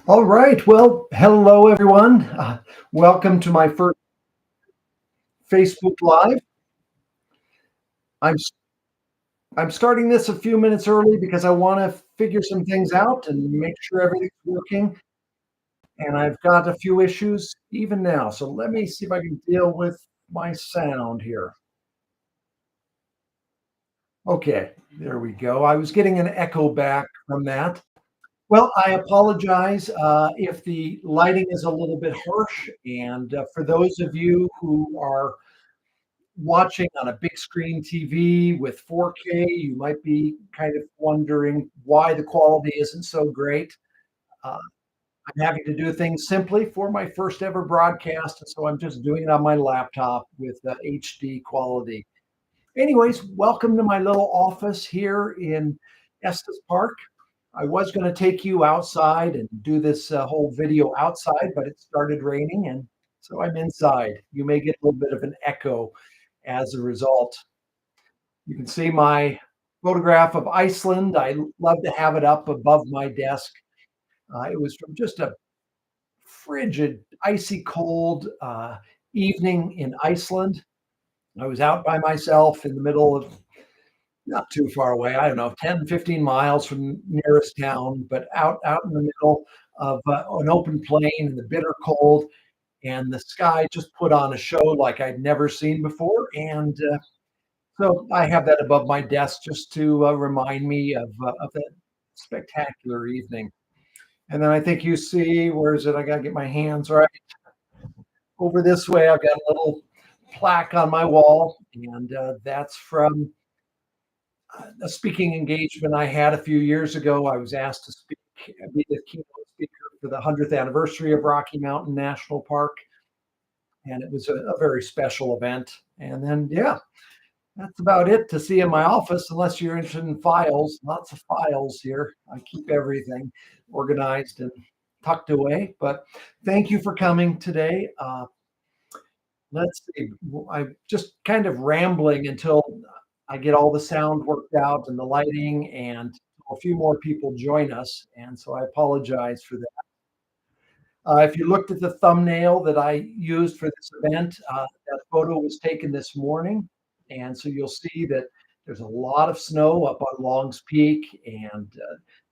All right. Well, hello everyone. Welcome to my first Facebook Live. I'm I'm starting this a few minutes early because I want to figure some things out and make sure everything's working. And I've got a few issues even now. So let me see if I can deal with my sound here. Okay, there we go. I was getting an echo back from that. Well, I apologize if the lighting is a little bit harsh. And for those of you who are watching on a big screen TV with 4K, you might be kind of wondering why the quality isn't so great. Uh, I'm having to do things simply for my first ever broadcast, and so I'm just doing it on my laptop with HD quality. Anyways, welcome to my little office here in Estes Park. I was going to take you outside and do this whole video outside, but it started raining, and so I'm inside. You may get a little bit of an echo as a result. You can see my photograph of Iceland. I love to have it up above my desk. It was from just a frigid, icy cold evening in Iceland. I was out by myself in the middle of not too far away. I don't know, 10, 15 miles from nearest town, but out in the middle of an open plain in the bitter cold. And the sky just put on a show like I'd never seen before. And so I have that above my desk just to remind me of that spectacular evening. And then I think you see, where is it? I got to get my hands right over this way. I've got a little plaque on my wall, and that's from a speaking engagement I had a few years ago. I was asked to speak, be the keynote speaker for the 100th anniversary of Rocky Mountain National Park. And it was a very special event. And then, yeah, that's about it to see in my office, unless you're interested in files. Lots of files here. I keep everything organized and tucked away. But thank you for coming today. Let's see. I'm just kind of rambling until I get all the sound worked out and the lighting, and a few more people join us. And so I apologize for that. If you looked at the thumbnail that I used for this event, that photo was taken this morning. And so you'll see that there's a lot of snow up on Long's Peak, and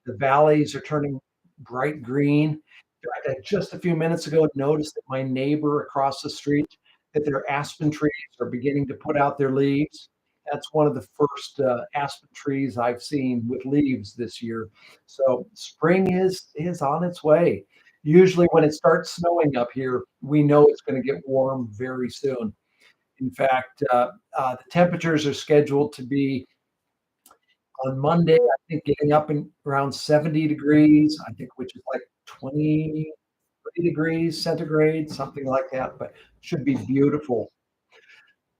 the valleys are turning bright green. In fact, I just a few minutes ago noticed that my neighbor across the street, that their aspen trees are beginning to put out their leaves. That's one of the first aspen trees I've seen with leaves this year. So spring is on its way. Usually, when it starts snowing up here, we know it's going to get warm very soon. In fact, the temperatures are scheduled to be on Monday, I think, getting up in around 70 degrees, I think, which is like 23 degrees centigrade, something like that. But it should be beautiful.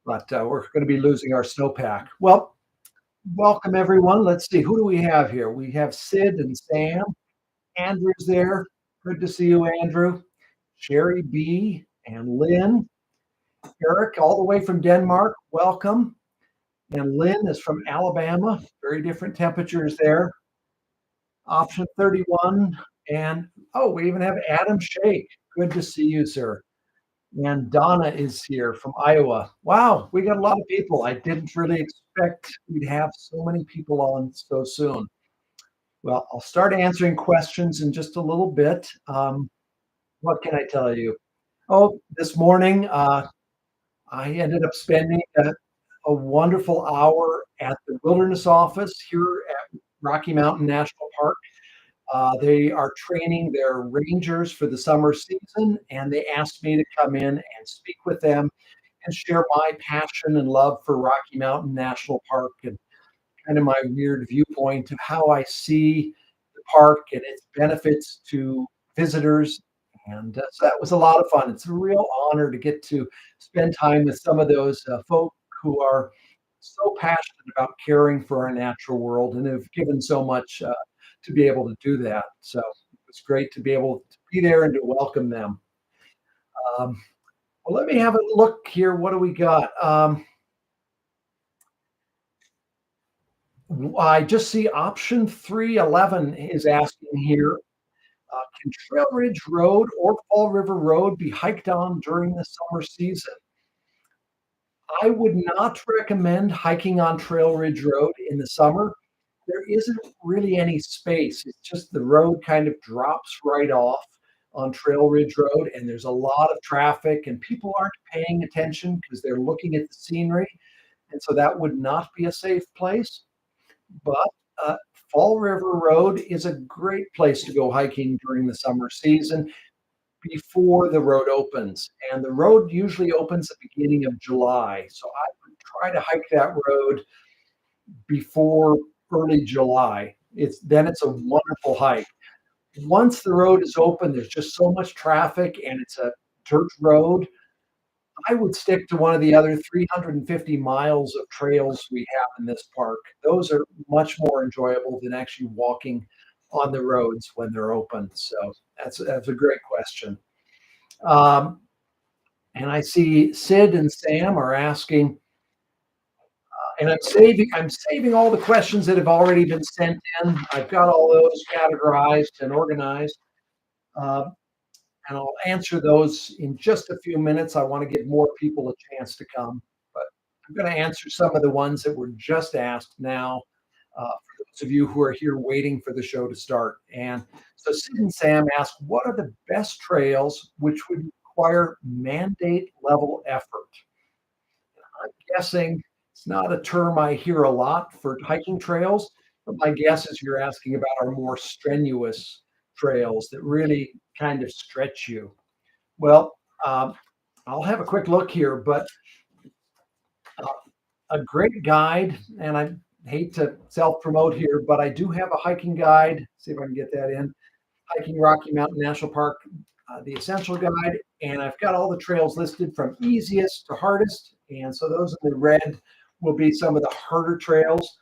But we're going to be losing our snowpack. Well, welcome everyone. Let's see, who do we have here? We have Sid and Sam. Andrew's there. Good to see you, Andrew. Sherry B and Lynn. Erik, all the way from Denmark, welcome. And Lynn is from Alabama. Very different temperatures there. Option 31. And oh, we even have Adam Shake. Good to see you, sir. And Donna is here from Iowa. Wow, we got a lot of people. I didn't really expect we'd have so many people on so soon. Well, I'll start answering questions in just a little bit. What can I tell you? Oh, this morning, I ended up spending a wonderful hour at the wilderness office here at Rocky Mountain National Park. They are training their rangers for the summer season, and they asked me to come in and speak with them and share my passion and love for Rocky Mountain National Park, and kind of my weird viewpoint of how I see the park and its benefits to visitors. And so that was a lot of fun. It's a real honor to get to spend time with some of those folk who are so passionate about caring for our natural world and have given so much to be able to do that. So it's great to be able to be there and to welcome them. Um, well, let me have a look here. What do we got? I just see option 311 is asking here, Can Trail Ridge Road or Fall River Road be hiked on during the summer season? I would not recommend hiking on Trail Ridge Road in the summer. There isn't really any space. It's just the road kind of drops right off on Trail Ridge Road, and there's a lot of traffic, and people aren't paying attention because they're looking at the scenery. And so that would not be a safe place. But uh, Fall River Road is a great place to go hiking during the summer season before the road opens. And the road usually opens at the beginning of July. So I would try to hike that road before early July. It's a wonderful hike. Once the road is open, there's just so much traffic and it's a dirt road. I would stick to one of the other 350 miles of trails we have in this park. Those are much more enjoyable than actually walking on the roads when they're open. So that's a great question. Um, and I see Sid and Sam are asking, and I'm saving all the questions that have already been sent in. I've got all those categorized and organized. Uh, and I'll answer those in just a few minutes. I want to give more people a chance to come, but I'm going to answer some of the ones that were just asked now for those of you who are here waiting for the show to start. And so Sid and Sam asked, what are the best trails which would require mandate level effort? I'm guessing it's not a term I hear a lot for hiking trails, but my guess is you're asking about our more strenuous trails that really kind of stretch you. Well, I'll have a quick look here, but uh, a great guide, and I hate to self promote here, but I do have a hiking guide. See if I can get that in. Hiking Rocky Mountain National Park, the Essential Guide, and I've got all the trails listed from easiest to hardest. And so those in the red will be some of the harder trails.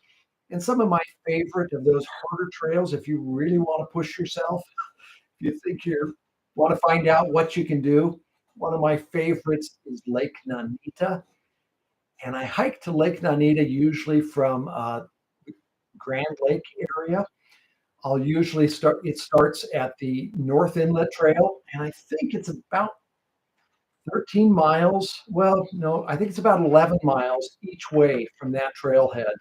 And some of my favorite of those harder trails, if you really want to push yourself, if you think you want to find out what you can do, one of my favorites is Lake Nanita. And I hike to Lake Nanita usually from Grand Lake area. I'll usually it starts at the North Inlet Trail, and I think it's about 13 miles. Well, no, I think it's about 11 miles each way from that trailhead,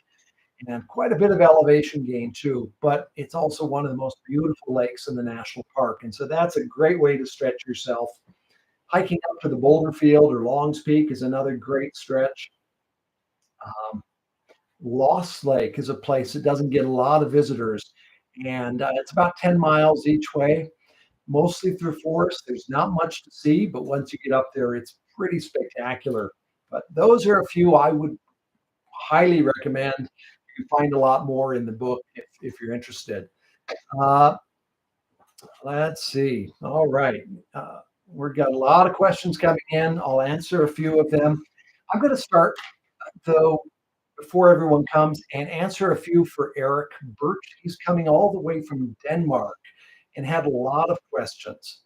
and quite a bit of elevation gain too. But it's also one of the most beautiful lakes in the national park. And so that's a great way to stretch yourself. Hiking up to the Boulder Field or Longs Peak is another great stretch. Um, Lost Lake is a place that doesn't get a lot of visitors, and it's about 10 miles each way, mostly through forest. There's not much to see, but once you get up there, it's pretty spectacular. But those are a few I would highly recommend. You find a lot more in the book if you're interested. Uh, let's see. All right. We've got a lot of questions coming in. I'll answer a few of them. I'm going to start, though, before everyone comes and answer a few for Erik Birch. He's coming all the way from Denmark and had a lot of questions.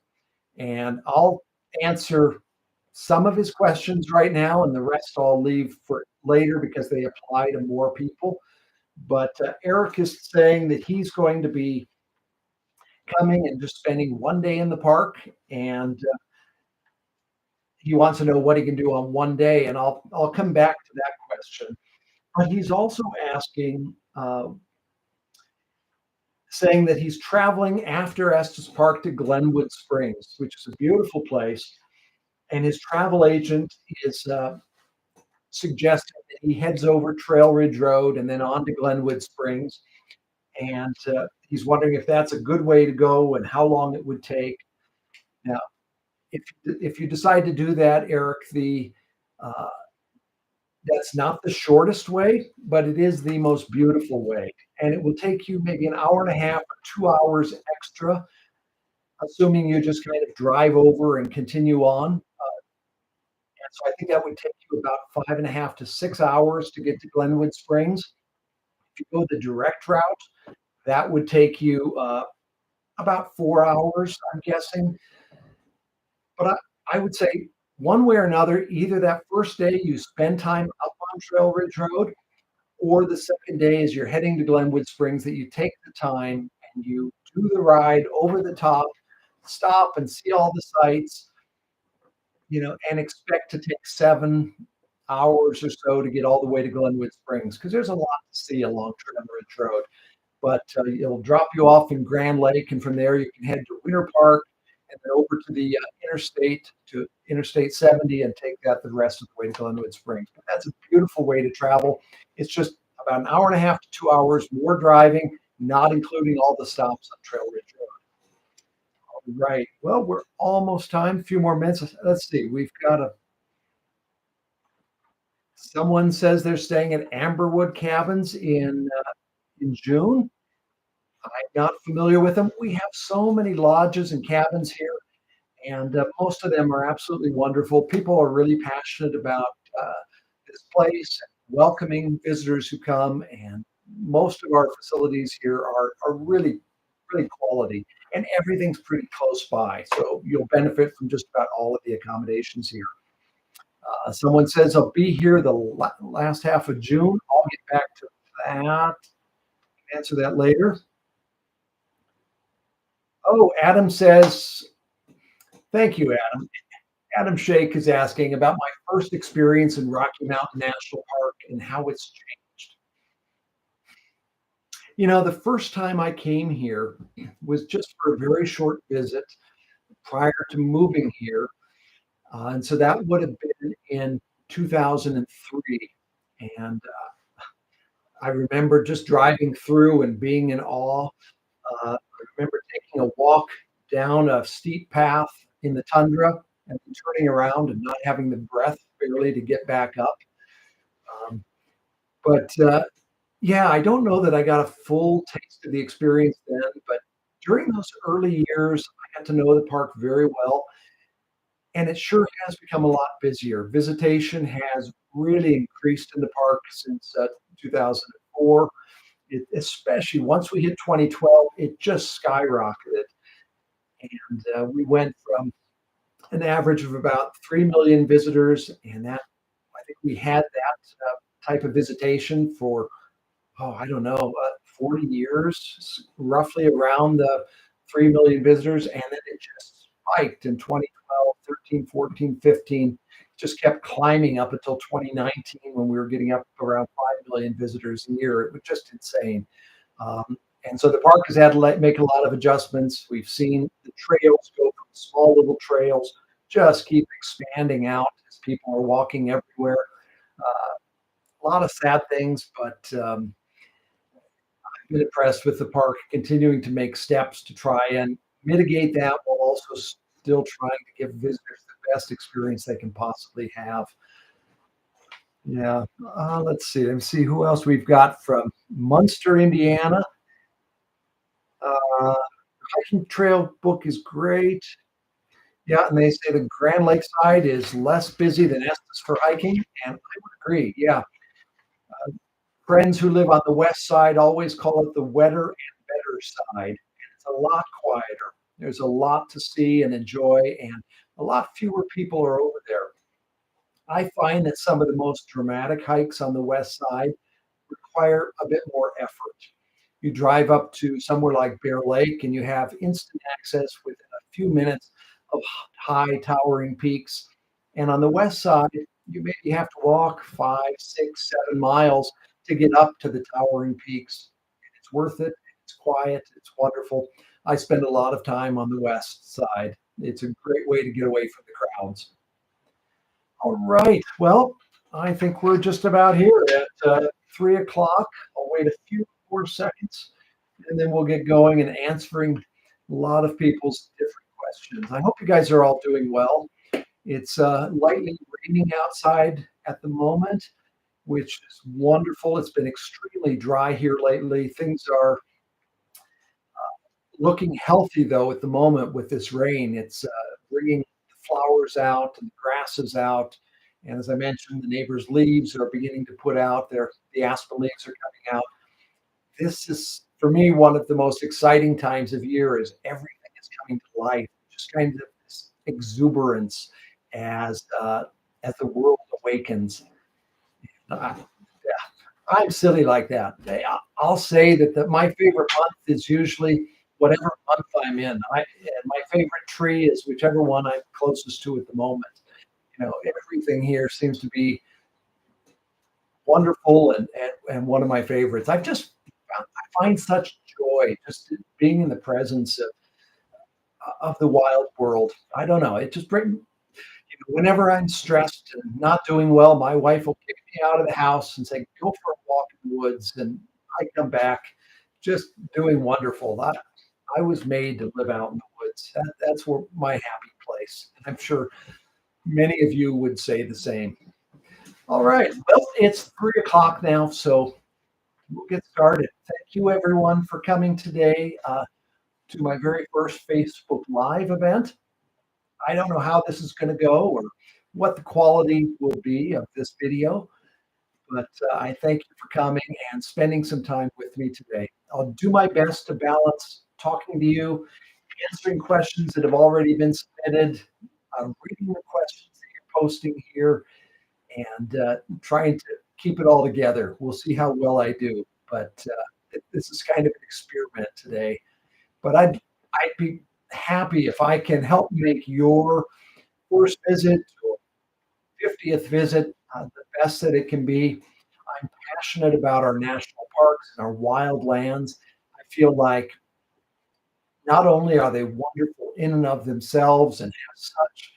And I'll answer some of his questions right now, and the rest I'll leave for later because they apply to more people. But Erik is saying that he's going to be coming and just spending one day in the park, and he wants to know what he can do on one day. And I'll come back to that question. But he's also asking, saying that he's traveling after Estes Park to Glenwood Springs, which is a beautiful place. And his travel agent is suggesting that he heads over Trail Ridge Road and then on to Glenwood Springs. And he's wondering if that's a good way to go and how long it would take. Now, if you decide to do that, Erik, uh, that's not the shortest way, but it is the most beautiful way. And it will take you maybe an hour and a half or 2 hours extra, assuming you just kind of drive over and continue on. And so I think that would take you about 5.5 to 6 hours to get to Glenwood Springs. If you go the direct route, that would take you about 4 hours, I'm guessing. But I would say one way or another, either that first day you spend time up on Trail Ridge Road, or the second day as you're heading to Glenwood Springs, that you take the time and you do the ride over the top stop and see all the sights, and expect to take 7 hours or so to get all the way to Glenwood Springs because there's a lot to see along Trevor Ridge Road. But it'll drop you off in Grand Lake, and from there you can head to Winter Park and then over to the Interstate 70 and take that the rest of the way to Glenwood Springs. But that's a beautiful way to travel. It's just about an hour and a half to 2 hours more driving, not including all the stops on Trail Ridge Road. All right. Well, we're almost time. A few more minutes. Let's see. We've got someone says they're staying at Amberwood Cabins in June. I'm not familiar with them. We have so many lodges and cabins here, and most of them are absolutely wonderful. People are really passionate about uh, this place, welcoming visitors who come, and most of our facilities here are really, really quality, and everything's pretty close by. So you'll benefit from just about all of the accommodations here. Someone says I'll be here the last half of June. I'll get back to that. Answer that later. Oh, Adam says, thank you, Adam. Adam Shake is asking about my first experience in Rocky Mountain National Park and how it's changed. The first time I came here was just for a very short visit prior to moving here. And so that would have been in 2003. And I remember just driving through and being in awe. I remember taking a walk down a steep path in the tundra and then turning around and not having the breath barely to get back up. But yeah, I don't know that I got a full taste of the experience then, but during those early years, I got to know the park very well. And it sure has become a lot busier. Visitation has really increased in the park since 2004. Especially once we hit 2012, it just skyrocketed. And we went from an average of about 3 million visitors. And I think we had that type of visitation for, I don't know, 40 years, roughly around the 3 million visitors. And then it just spiked in 2012, 13, 14, 15, just kept climbing up until 2019 when we were getting up around 5 million visitors a year. It was just insane. And so the park has had to make a lot of adjustments. We've seen the trails go from small little trails, just keep expanding out as people are walking everywhere. A lot of sad things, but I've been impressed with the park continuing to make steps to try and mitigate that while also still trying to give visitors the best experience they can possibly have. Yeah. Let's see. Let me see who else we've got from Munster, Indiana. Hiking trail book is great. Yeah, and they say the Grand Lake side is less busy than Estes for hiking, and I would agree. Yeah, friends who live on the west side always call it the wetter and better side. It's a lot quieter. There's a lot to see and enjoy, and a lot fewer people are over there. I find that some of the most dramatic hikes on the west side require a bit more effort. You drive up to somewhere like Bear Lake and you have instant access within a few minutes of high towering peaks. And on the west side, you maybe have to walk 5, 6, 7 miles to get up to the towering peaks. It's worth it. It's quiet. It's wonderful. I spend a lot of time on the west side. It's a great way to get away from the crowds. All right. Well, I think we're just about here at 3 o'clock. I'll wait a few more seconds and then we'll get going and answering a lot of people's different questions. I hope you guys are all doing well. It's lightly raining outside at the moment, which is wonderful. It's been extremely dry here lately. Things are looking healthy, though, at the moment with this rain. It's bringing the flowers out and the grasses out. And as I mentioned, the neighbors' leaves are beginning to put out. The aspen leaves are coming out. This is, for me, one of the most exciting times of year is everything is coming to life. Just kind of this exuberance as the world awakens. Yeah, I'm silly like that. I'll say that my favorite month is usually whatever month I'm in. And my favorite tree is whichever one I'm closest to at the moment. Everything here seems to be wonderful and one of my favorites. I find such joy just being in the presence of the wild world. I don't know. It just brings, whenever I'm stressed and not doing well, my wife will kick me out of the house and say, "Go for a walk in the woods." And I come back just doing wonderful. I was made to live out in the woods. That's where my happy place. And I'm sure many of you would say the same. All right. Well, it's 3 o'clock now, so we'll get started. Thank you, everyone, for coming today to my very first Facebook Live event. I don't know how this is going to go or what the quality will be of this video, but I thank you for coming and spending some time with me today. I'll do my best to balance talking to you, answering questions that have already been submitted, reading the questions that you're posting here, and trying to keep it all together. We'll see how well I do, but this is kind of an experiment today. But I'd be happy if I can help make your first visit or 50th visit the best that it can be. I'm passionate about our national parks and our wild lands. I feel like not only are they wonderful in and of themselves and have such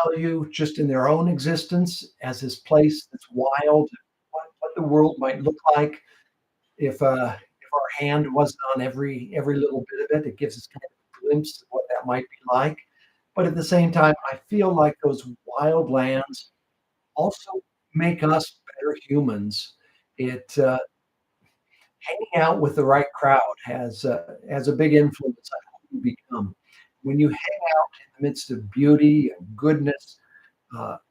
value just in their own existence as this place that's wild, what the world might look like if our hand wasn't on every little bit of it. It gives us kind of a glimpse of what that might be like. But at the same time, I feel like those wild lands also make us better humans. It Hanging out with the right crowd has a big influence on who you become. When you hang out in the midst of beauty and goodness,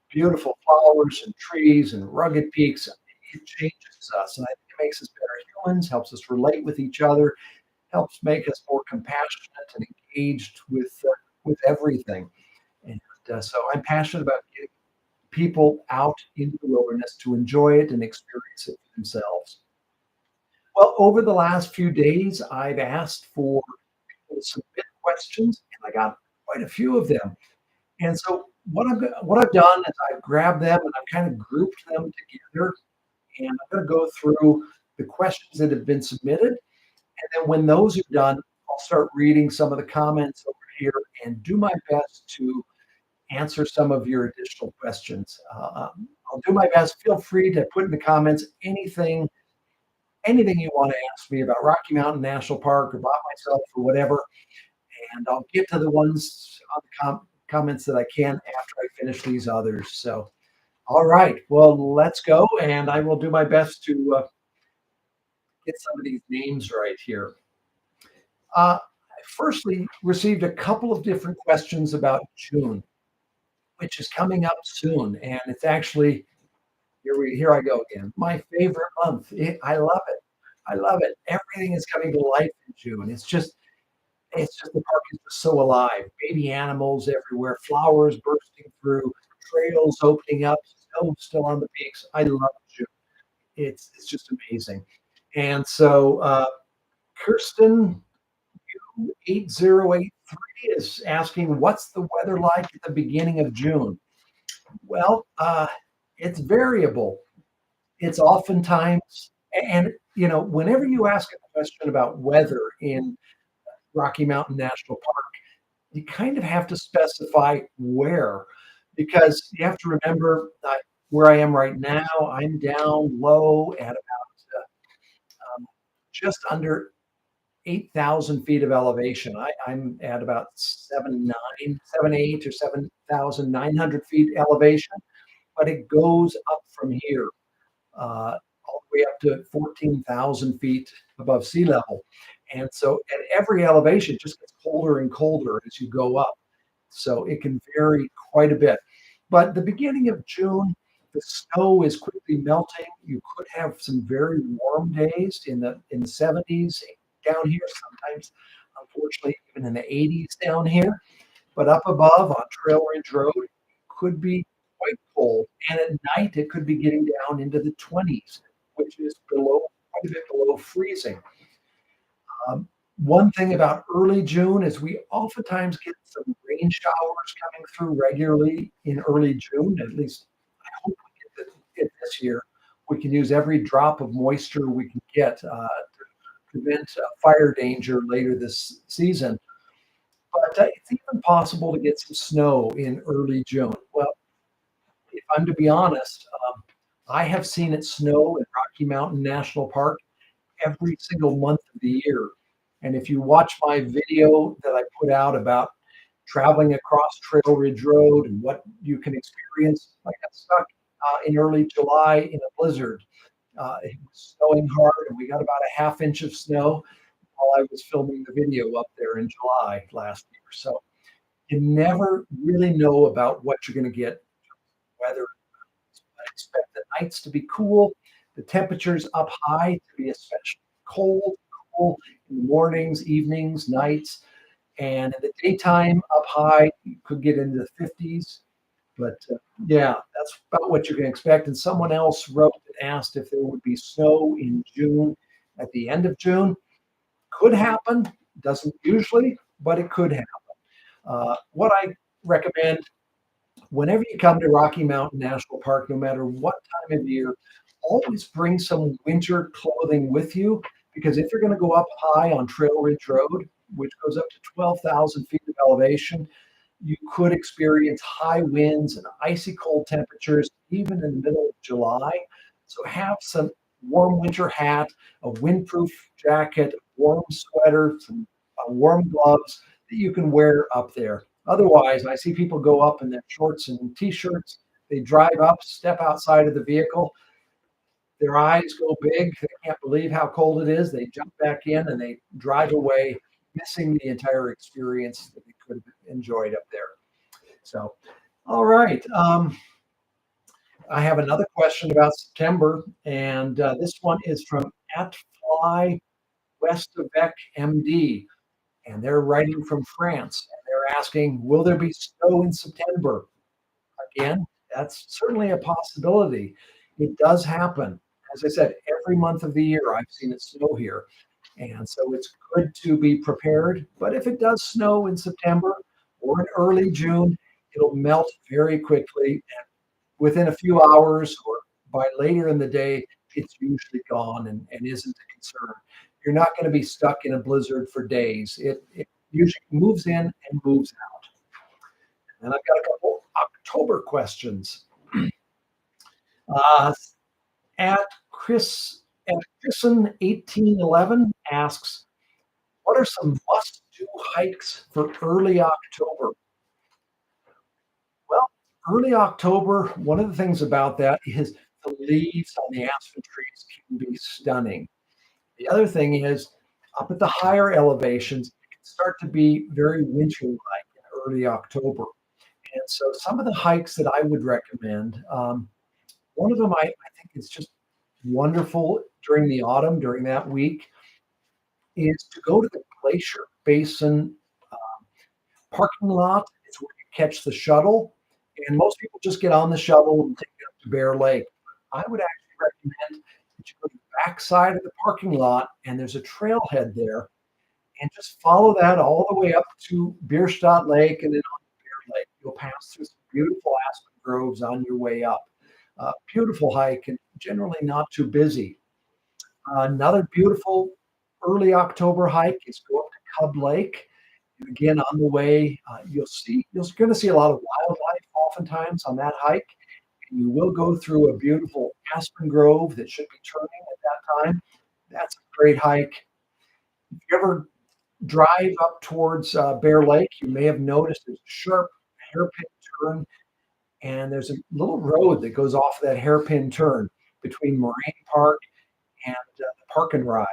beautiful flowers and trees and rugged peaks, it changes us, and I think it makes us better humans, helps us relate with each other, helps make us more compassionate and engaged with everything. And so I'm passionate about getting people out into the wilderness to enjoy it and experience it for themselves. Well, over the last few days, I've asked for people to submit questions, and I got quite a few of them. And so what I've done is I've grabbed them and I've kind of grouped them together, and I'm going to go through the questions that have been submitted. And then when those are done, I'll start reading some of the comments over here and do my best to answer some of your additional questions. I'll do my best. Feel free to put in the comments anything you want to ask me about Rocky Mountain National Park or about myself or whatever, and I'll get to the ones on the comments that I can after I finish these others. So, all right, well, let's go, and I will do my best to get some of these names right here. I firstly received a couple of different questions about June, which is coming up soon, and it's actually here I go again. My favorite month. I love it. I love it. Everything is coming to life in June. It's just the park is just so alive. Baby animals everywhere, flowers bursting through, trails opening up, snow still on the peaks. I love June. It's just amazing. And so Kirsten 8083 is asking, what's the weather like at the beginning of June? Well, it's variable. It's oftentimes, and whenever you ask a question about weather in Rocky Mountain National Park, you kind of have to specify where, because you have to remember where I am right now. I'm down low at about just under 8,000 feet of elevation. I'm at about 7,800 or 7,900 feet elevation, but it goes up from here all the way up to 14,000 feet above sea level. And so at every elevation, it just gets colder and colder as you go up. So it can vary quite a bit. But the beginning of June, the snow is quickly melting. You could have some very warm days in the 70s down here, sometimes, unfortunately, even in the 80s down here. But up above on Trail Ridge Road, it could be quite cold. And at night, it could be getting down into the 20s, which is quite a bit below freezing. One thing about early June is we oftentimes get some rain showers coming through regularly in early June. At least I hope we get it this year. We can use every drop of moisture we can get to prevent fire danger later this season. But it's even possible to get some snow in early June. Well, if I'm to be honest, I have seen it snow in Rocky Mountain National Park every single month of the year. And if you watch my video that I put out about traveling across Trail Ridge Road and what you can experience, I got stuck in early July in a blizzard. It was snowing hard, and we got about a half inch of snow while I was filming the video up there in July last year. So you never really know about what you're going to get weather. I expect the nights to be cool, the temperatures up high to be especially cool in the mornings, evenings, nights, and in the daytime up high, you could get into the 50s. But yeah, that's about what you can expect. And someone else wrote and asked if there would be snow in June at the end of June. Could happen, doesn't usually, but it could happen. What I recommend whenever you come to Rocky Mountain National Park, no matter what time of year, always bring some winter clothing with you because if you're going to go up high on Trail Ridge Road, which goes up to 12,000 feet of elevation, you could experience high winds and icy cold temperatures even in the middle of July. So have some warm winter hat, a windproof jacket, a warm sweater, some warm gloves that you can wear up there. Otherwise, I see people go up in their shorts and t-shirts. They drive up, step outside of the vehicle. Their eyes go big. They can't believe how cold it is. They jump back in and they drive away, missing the entire experience that they could have enjoyed up there. So, all right. I have another question about September, and this one is from at Fly Westvec MD, and they're writing from France. And they're asking, will there be snow in September? Again, that's certainly a possibility. It does happen. As I said, every month of the year I've seen it snow here. And so it's good to be prepared. But if it does snow in September or in early June, it'll melt very quickly. And within a few hours or by later in the day, it's usually gone and isn't a concern. You're not going to be stuck in a blizzard for days. It usually moves in and moves out. And I've got a couple October questions. Uh, at Chris at Chrisen1811 asks, what are some must-do hikes for early October? Well, early October, one of the things about that is the leaves on the aspen trees can be stunning. The other thing is up at the higher elevations, it can start to be very winter-like in early October. And so some of the hikes that I would recommend, one of them I think is just wonderful during the autumn, during that week, is to go to the Glacier Basin parking lot. It's where you catch the shuttle. And most people just get on the shuttle and take it up to Bear Lake. I would actually recommend that you go to the back side of the parking lot and there's a trailhead there and just follow that all the way up to Bierstadt Lake and then on to Bear Lake. You'll pass through some beautiful aspen groves on your way up. Beautiful hike and generally not too busy. Another beautiful early October hike is go up to Cub Lake. And again, on the way, you're going to see a lot of wildlife oftentimes on that hike. And you will go through a beautiful aspen grove that should be turning at that time. That's a great hike. If you ever drive up towards Bear Lake, you may have noticed there's a sharp hairpin turn, and there's a little road that goes off of that hairpin turn between Moraine Park and the Park and Ride,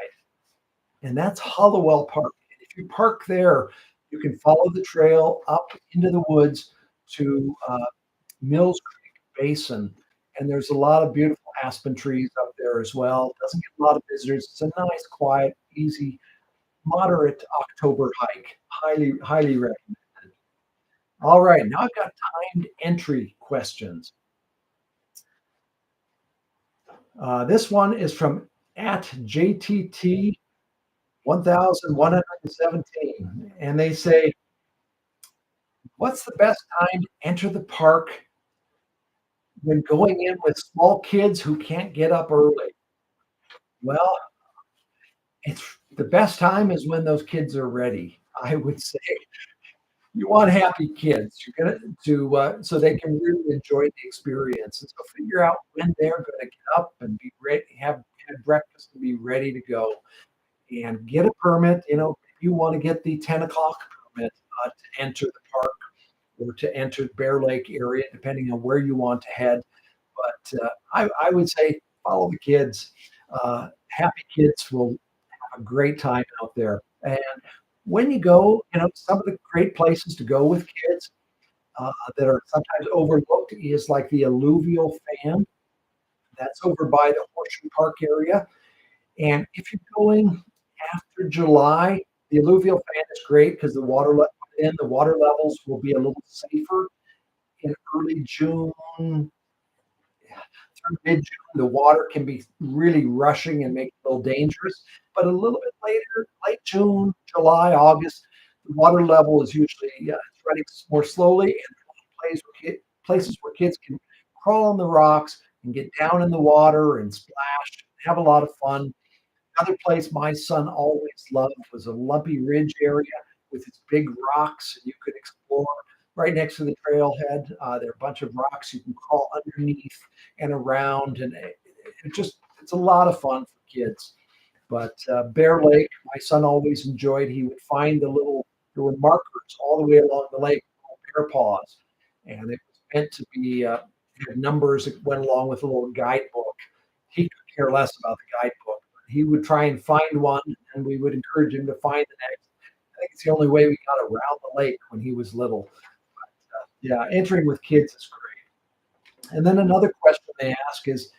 and that's Hollowell Park. And if you park there, you can follow the trail up into the woods to Mills Creek Basin, and there's a lot of beautiful aspen trees up there as well. Doesn't get a lot of visitors. It's a nice, quiet, easy, moderate October hike. Highly recommended. All right, now I've got timed entry questions. This one is from at JTT 1117. And they say, what's the best time to enter the park when going in with small kids who can't get up early? Well, it's the best time is when those kids are ready. I would say you want happy kids. You're gonna to so they can really enjoy the experience. And so figure out when they're going to get up and be ready, have had breakfast and be ready to go. And get a permit. If you want to get the 10 o'clock permit to enter the park or to enter Bear Lake area, depending on where you want to head. But I would say follow the kids. Happy kids will have a great time out there. And when you go, some of the great places to go with kids that are sometimes overlooked is like the alluvial fan. That's over by the Horseshoe Park area. And if you're going after July, the alluvial fan is great because the water levels will be a little safer in early June through mid-June. The water can be really rushing and make it a little dangerous. But a little bit later, late June, July, August, the water level is usually it's running more slowly, and places where kids can crawl on the rocks and get down in the water and splash, have a lot of fun. Another place my son always loved was a lumpy ridge area with its big rocks, and you could explore right next to the trailhead. There are a bunch of rocks you can crawl underneath and around, and it's a lot of fun for kids. But Bear Lake, my son always enjoyed. He would find there were markers all the way along the lake called bear paws, and it was meant to be had numbers that went along with a little guidebook. He could care less about the guidebook. He would try and find one, and we would encourage him to find the next. I think it's the only way we got around the lake when he was little. Yeah, entering with kids is great. And then another question they ask is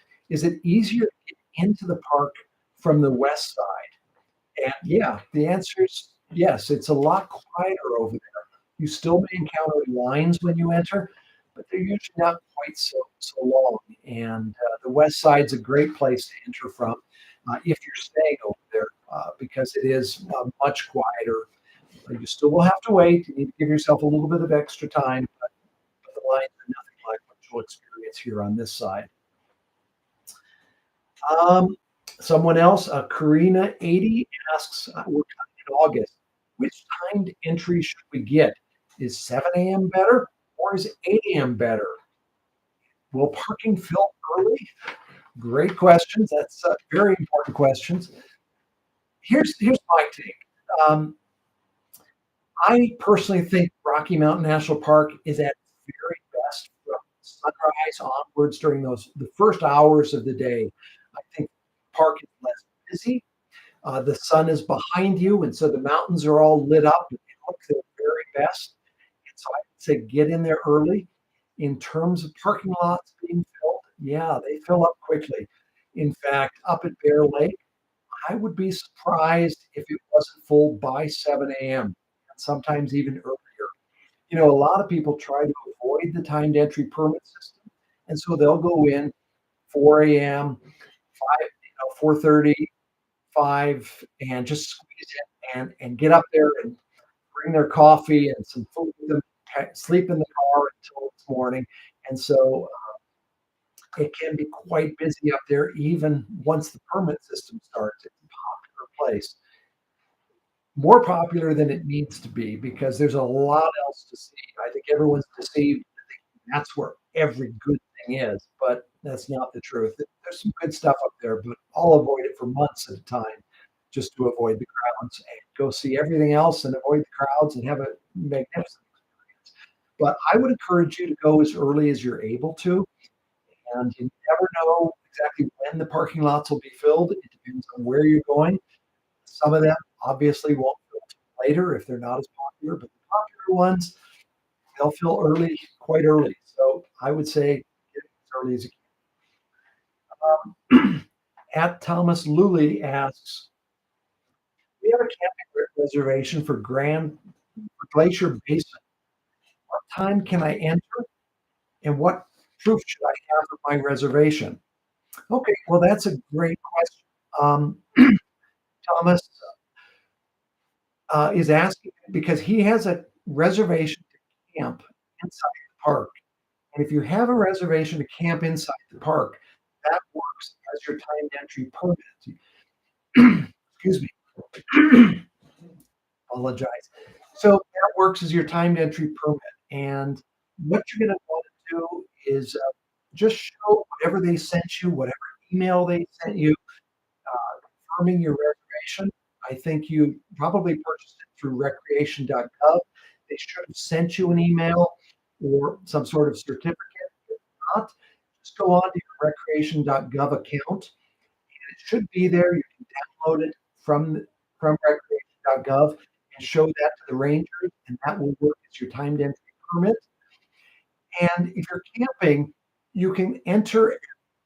it easier to get into the park from the west side? And yeah, the answer is yes. It's a lot quieter over there. You still may encounter lines when you enter, but they're usually not quite so long. And the west side's a great place to enter from if you're staying over there because it is much quieter. You still will have to wait. You need to give yourself a little bit of extra time, but the lines are nothing like what you'll experience here on this side. Um, Someone else, Karina 80 asks, we're coming in August. Which timed entry should we get? Is 7 a.m. better or is 8 a.m. better? Will parking fill early? Great questions. That's very important questions. Here's my take. Um, I personally think Rocky Mountain National Park is at its very best from sunrise onwards during the first hours of the day. I think the park is less busy. The sun is behind you, and so the mountains are all lit up and they look their very best. And so I would say get in there early. In terms of parking lots being filled, yeah, they fill up quickly. In fact, up at Bear Lake, I would be surprised if it wasn't full by 7 a.m. and sometimes even earlier. A lot of people try to avoid the timed entry permit system, and so they'll go in 4 a.m., 4:30, 5, and just squeeze in and get up there and bring their coffee and some food with them, sleep in the car until it's morning. And so it can be quite busy up there even once the permit system starts. It's a popular place, more popular than it needs to be because there's a lot else to see. I think everyone's deceived. That's where every good thing is, but that's not the truth. There's some good stuff up there, but I'll avoid it for months at a time just to avoid the crowds and go see everything else and avoid the crowds and have a magnificent experience. But I would encourage you to go as early as you're able to, and you never know exactly when the parking lots will be filled. It depends on where you're going. Some of them obviously won't fill till later if they're not as popular, but the popular ones, they'll fill early, quite early. So I would say get as early as you can. At Thomas Lully asks, we have a camping reservation for Glacier Basin. What time can I enter and what proof should I have of my reservation? Okay, well, that's a great question. Thomas, is asking because he has a reservation to camp inside the park. And if you have a reservation to camp inside the park, that works as your timed entry permit. Excuse me. Apologize. So that works as your timed entry permit. And what you're going to want to do is just show whatever they sent you, whatever email they sent you, confirming your reservation. I think you probably purchased it through recreation.gov. They should have sent you an email or some sort of certificate. If not, just go on to your recreation.gov account. It should be there. You can download it from recreation.gov and show that to the rangers, and that will work as your timed entry permit. And if you're camping, you can enter at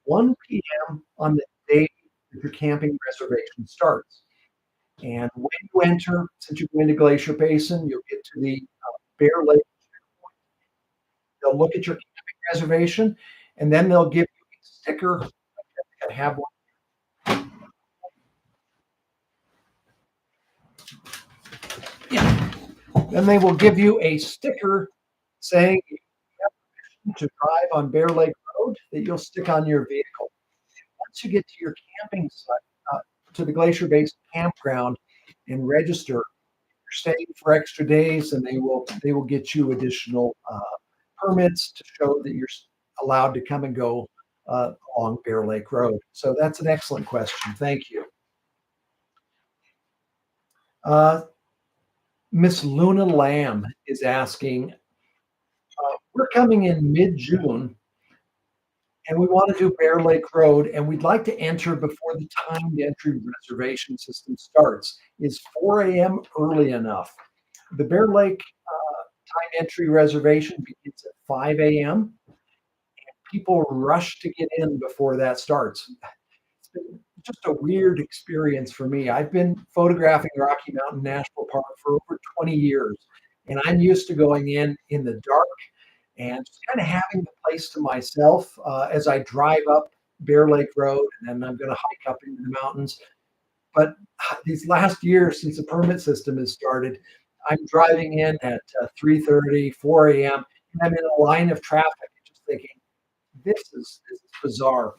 1 p.m. on the day that your camping reservation starts. And when you enter, since you go into Glacier Basin, you'll get to the Bear Lake. They'll look at your camping reservation, and then they'll give you a sticker. I have one. Yeah. Then they will give you a sticker saying you have permission to drive on Bear Lake Road that you'll stick on your vehicle. Once you get to your camping site, to the Glacier Base campground and register, you're staying for extra days, and they will get you additional permits to show that you're allowed to come and go along Bear Lake Road. So that's an excellent question. Thank you. Uh, Miss Luna Lamb is asking, we're coming in mid-June and we want to do Bear Lake Road and we'd like to enter before the timed entry reservation system starts. Is 4 a.m. early enough? The Bear Lake timed entry reservation begins at 5 a.m. People rush to get in before that starts. It's been just a weird experience for me. I've been photographing Rocky Mountain National Park for over 20 years, and I'm used to going in the dark and just kind of having the place to myself as I drive up Bear Lake Road, and then I'm going to hike up into the mountains. But these last years, since the permit system has started, I'm driving in at 3:30, 4 a.m., and I'm in a line of traffic, just thinking, this is bizarre.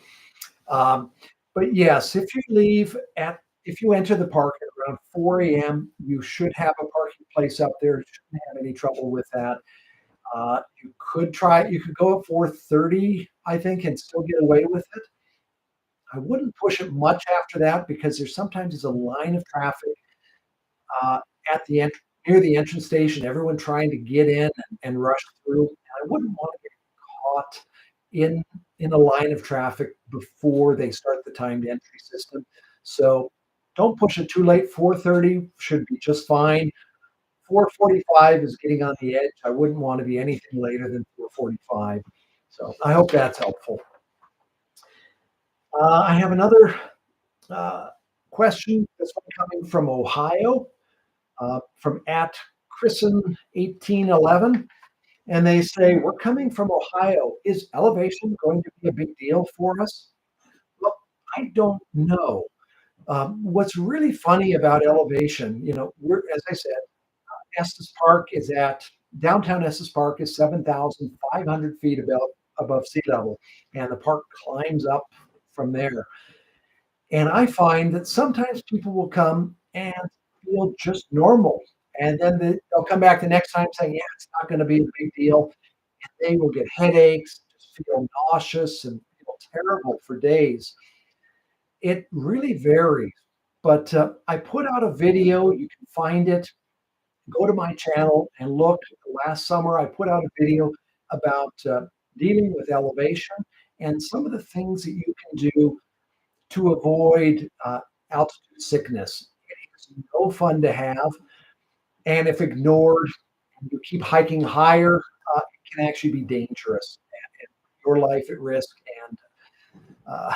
Um, but yes, if you enter the park at around 4 a.m., you should have a parking place up there. You shouldn't have any trouble with that. You could go at 4:30, I think, and still get away with it. I wouldn't push it much after that because there's sometimes a line of traffic uh, at the near the entrance station, everyone trying to get in and rush through. I wouldn't want to get caught in in a line of traffic before they start the timed entry system. So don't push it too late. 4:30 should be just fine. 4:45 is getting on the edge. I wouldn't want to be anything later than 4:45. So I hope that's helpful. I have another uh, question. This one coming from Ohio, from at Chrisen1811. And they say, we're coming from Ohio. Is elevation going to be a big deal for us? Well, I don't know. What's really funny about elevation, as I said, Estes Park is at downtown Estes Park is 7,500 feet above sea level, and the park climbs up from there. And I find that sometimes people will come and feel just normal. And then they'll come back the next time saying, yeah, it's not going to be a big deal. And they will get headaches, just feel nauseous, and feel terrible for days. It really varies. But I put out a video. You can find it. Go to my channel and look. Last summer, I put out a video about dealing with elevation and some of the things that you can do to avoid altitude sickness. It's no fun to have. And if ignored, and you keep hiking higher, it can actually be dangerous and your life at risk and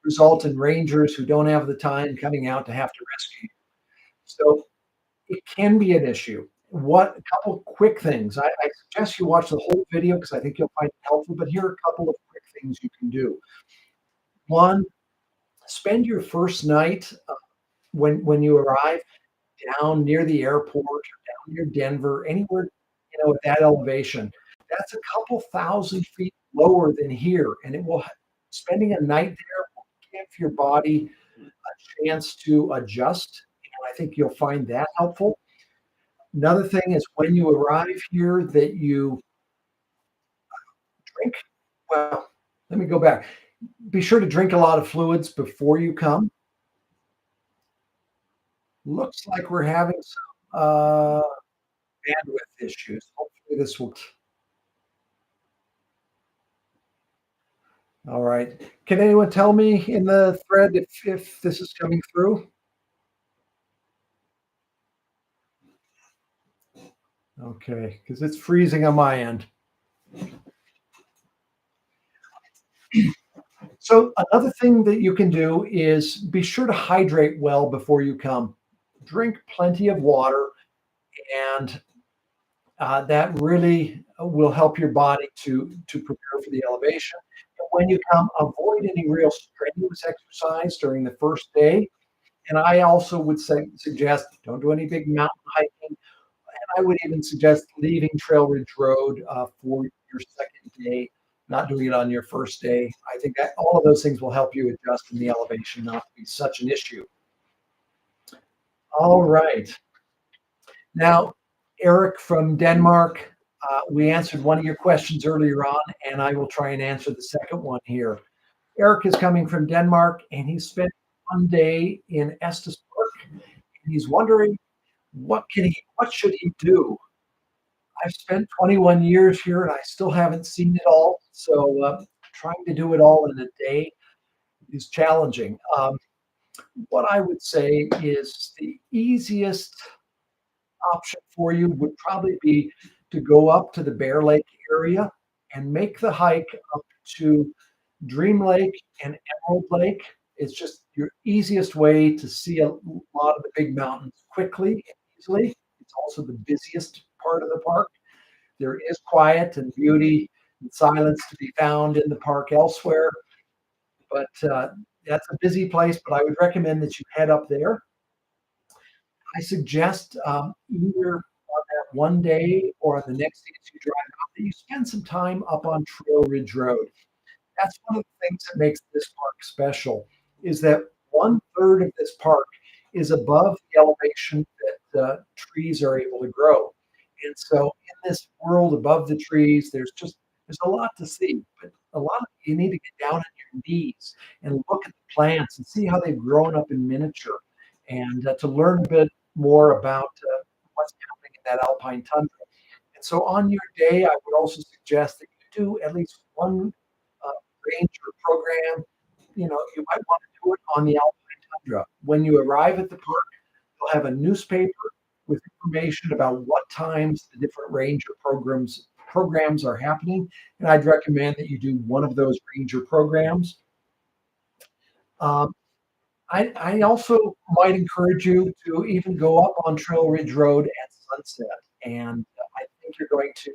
result in rangers who don't have the time coming out to have to rescue you. So it can be an issue. A couple quick things. I suggest you watch the whole video because I think you'll find it helpful, but here are a couple of quick things you can do. One, spend your first night when you arrive down near the airport or down near Denver, anywhere, at that elevation, that's a couple thousand feet lower than here. And spending a night there will give your body a chance to adjust. And I think you'll find that helpful. Another thing is when you arrive here that you drink. Well, let me go back. Be sure to drink a lot of fluids before you come. Looks like we're having some bandwidth issues. Hopefully this will. All right. Can anyone tell me in the thread if this is coming through? Okay, because it's freezing on my end. So another thing that you can do is be sure to hydrate well before you come. Drink plenty of water, and that really will help your body to prepare for the elevation. And when you come, avoid any real strenuous exercise during the first day. And I also would suggest don't do any big mountain hiking. And I would even suggest leaving Trail Ridge Road for your second day, not doing it on your first day. I think that all of those things will help you adjust in the elevation, not to be such an issue. All right. Now, Erik from Denmark, we answered one of your questions earlier on, and I will try and answer the second one here. Erik is coming from Denmark, and he spent one day in Estes Park, and he's wondering what should he do? I've spent 21 years here, and I still haven't seen it all, so trying to do it all in a day is challenging. What I would say is the easiest option for you would probably be to go up to the Bear Lake area and make the hike up to Dream Lake and Emerald Lake. It's just your easiest way to see a lot of the big mountains quickly and easily. It's also the busiest part of the park. There is quiet and beauty and silence to be found in the park elsewhere, but that's a busy place. But I would recommend that you head up there. I suggest either on that one day or on the next day as you drive out, that you spend some time up on Trail Ridge Road. That's one of the things that makes this park special, is that 1/3 of this park is above the elevation that trees are able to grow. And so in this world above the trees, there's a lot to see, but you need to get down on your knees and look at the plants and see how they've grown up in miniature, and to learn a bit more about what's happening in that alpine tundra. And so on your day, I would also suggest that you do at least one ranger program. You might want to do it on the alpine tundra. When you arrive at the park, you'll have a newspaper with information about what times the different ranger programs are happening. And I'd recommend that you do one of those ranger programs. I also might encourage you to even go up on Trail Ridge Road at sunset, and I think you're going to.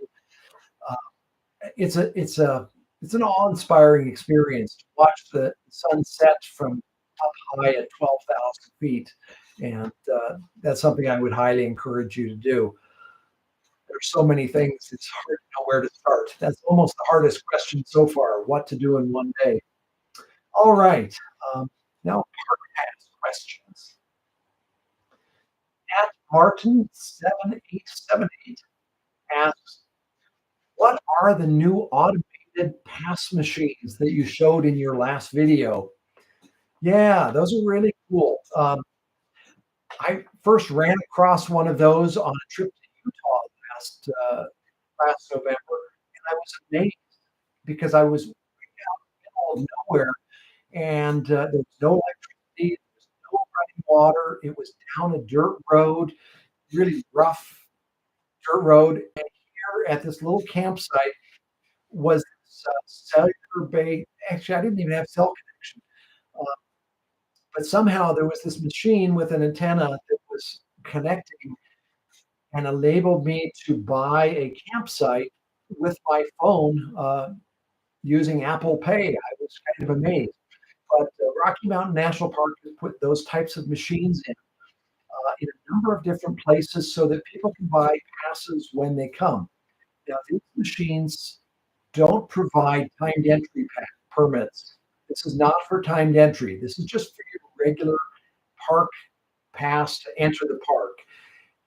It's an awe-inspiring experience to watch the sunset from up high at 12,000 feet, and that's something I would highly encourage you to do. There's so many things; it's hard to know where to start. That's almost the hardest question so far: what to do in one day. All right. Now, park pass questions. At Martin7878 asks, what are the new automated pass machines that you showed in your last video? Yeah, those are really cool. I first ran across one of those on a trip to Utah last November, and I was amazed because I was out in the middle of nowhere, and there was no electricity, there was no running water. It was down a dirt road, really rough dirt road. And here at this little campsite was this cellular base. Actually, I didn't even have cell connection, uh, but somehow there was this machine with an antenna that was connecting and enabled me to buy a campsite with my phone using Apple Pay. I was kind of amazed. But Rocky Mountain National Park has put those types of machines in a number of different places so that people can buy passes when they come. Now, these machines don't provide timed entry permits. This is not for timed entry. This is just for your regular park pass to enter the park.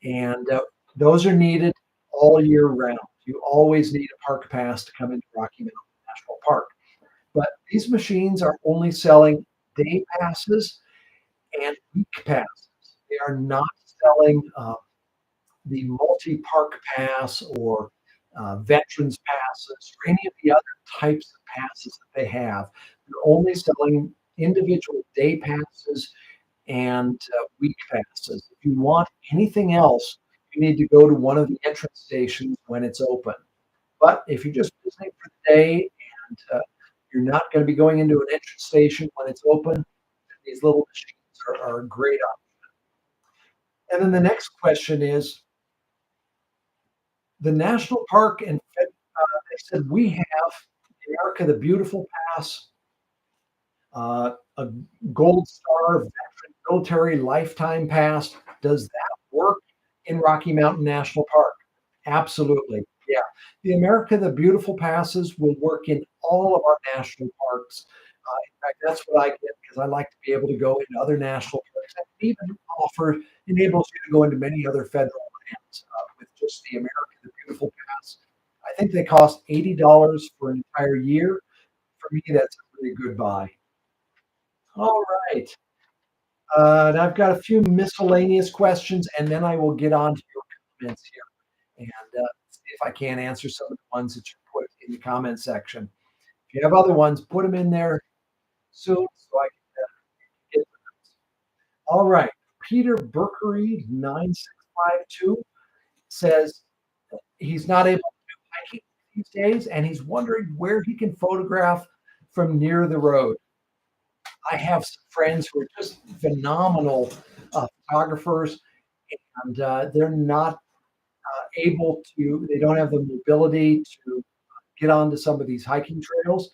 And those are needed all year round. You always need a park pass to come into Rocky Mountain National Park. But these machines are only selling day passes and week passes. They are not selling the multi-park pass or veterans passes or any of the other types of passes that they have. They're only selling individual day passes and week passes. If you want anything else, you need to go to one of the entrance stations when it's open. But if you're just visiting for the day and you're not going to be going into an entrance station when it's open, these little machines are a great option. And then the next question is the national park, and they said we have the America the Beautiful Pass, a Gold Star Veteran Military Lifetime Pass. Does that work in Rocky Mountain National Park? Absolutely. Yeah. The America the Beautiful passes will work in all of our national parks. In fact, that's what I get because I like to be able to go into other national parks and even enables you to go into many other federal lands with just the America the Beautiful pass. I think they cost $80 for an entire year. For me, that's a really good buy. All right. And I've got a few miscellaneous questions, and then I will get on to your comments here and see if I can answer some of the ones that you put in the comment section. If you have other ones, put them in there soon so I can get them. All right. Peter Berkery 9652 says he's not able to do hiking these days, and he's wondering where he can photograph from near the road. I have some friends who are just phenomenal photographers, and they're not able to, they don't have the mobility to get onto some of these hiking trails.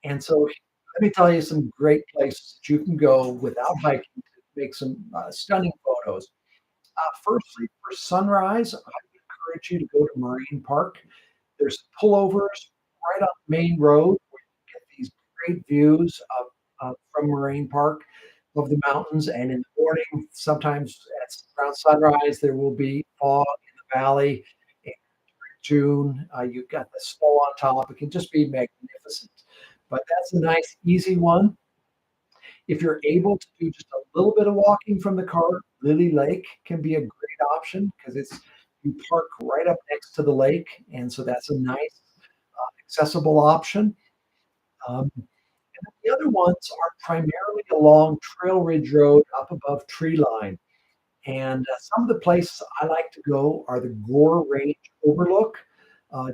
And so let me tell you some great places that you can go without hiking to make some stunning photos. Firstly, for sunrise, I would encourage you to go to Marine Park. There's pullovers right on the main road where you get these great views from Marine Park of the mountains. And in the morning, sometimes around sunrise, there will be fog in the valley. And June, you've got the snow on top. It can just be magnificent. But that's a nice, easy one. If you're able to do just a little bit of walking from the car, Lily Lake can be a great option because it's you park right up next to the lake, and so that's a nice, accessible option. And the other ones are primarily along Trail Ridge Road up above Tree Line. And some of the places I like to go are the Gore Range Overlook,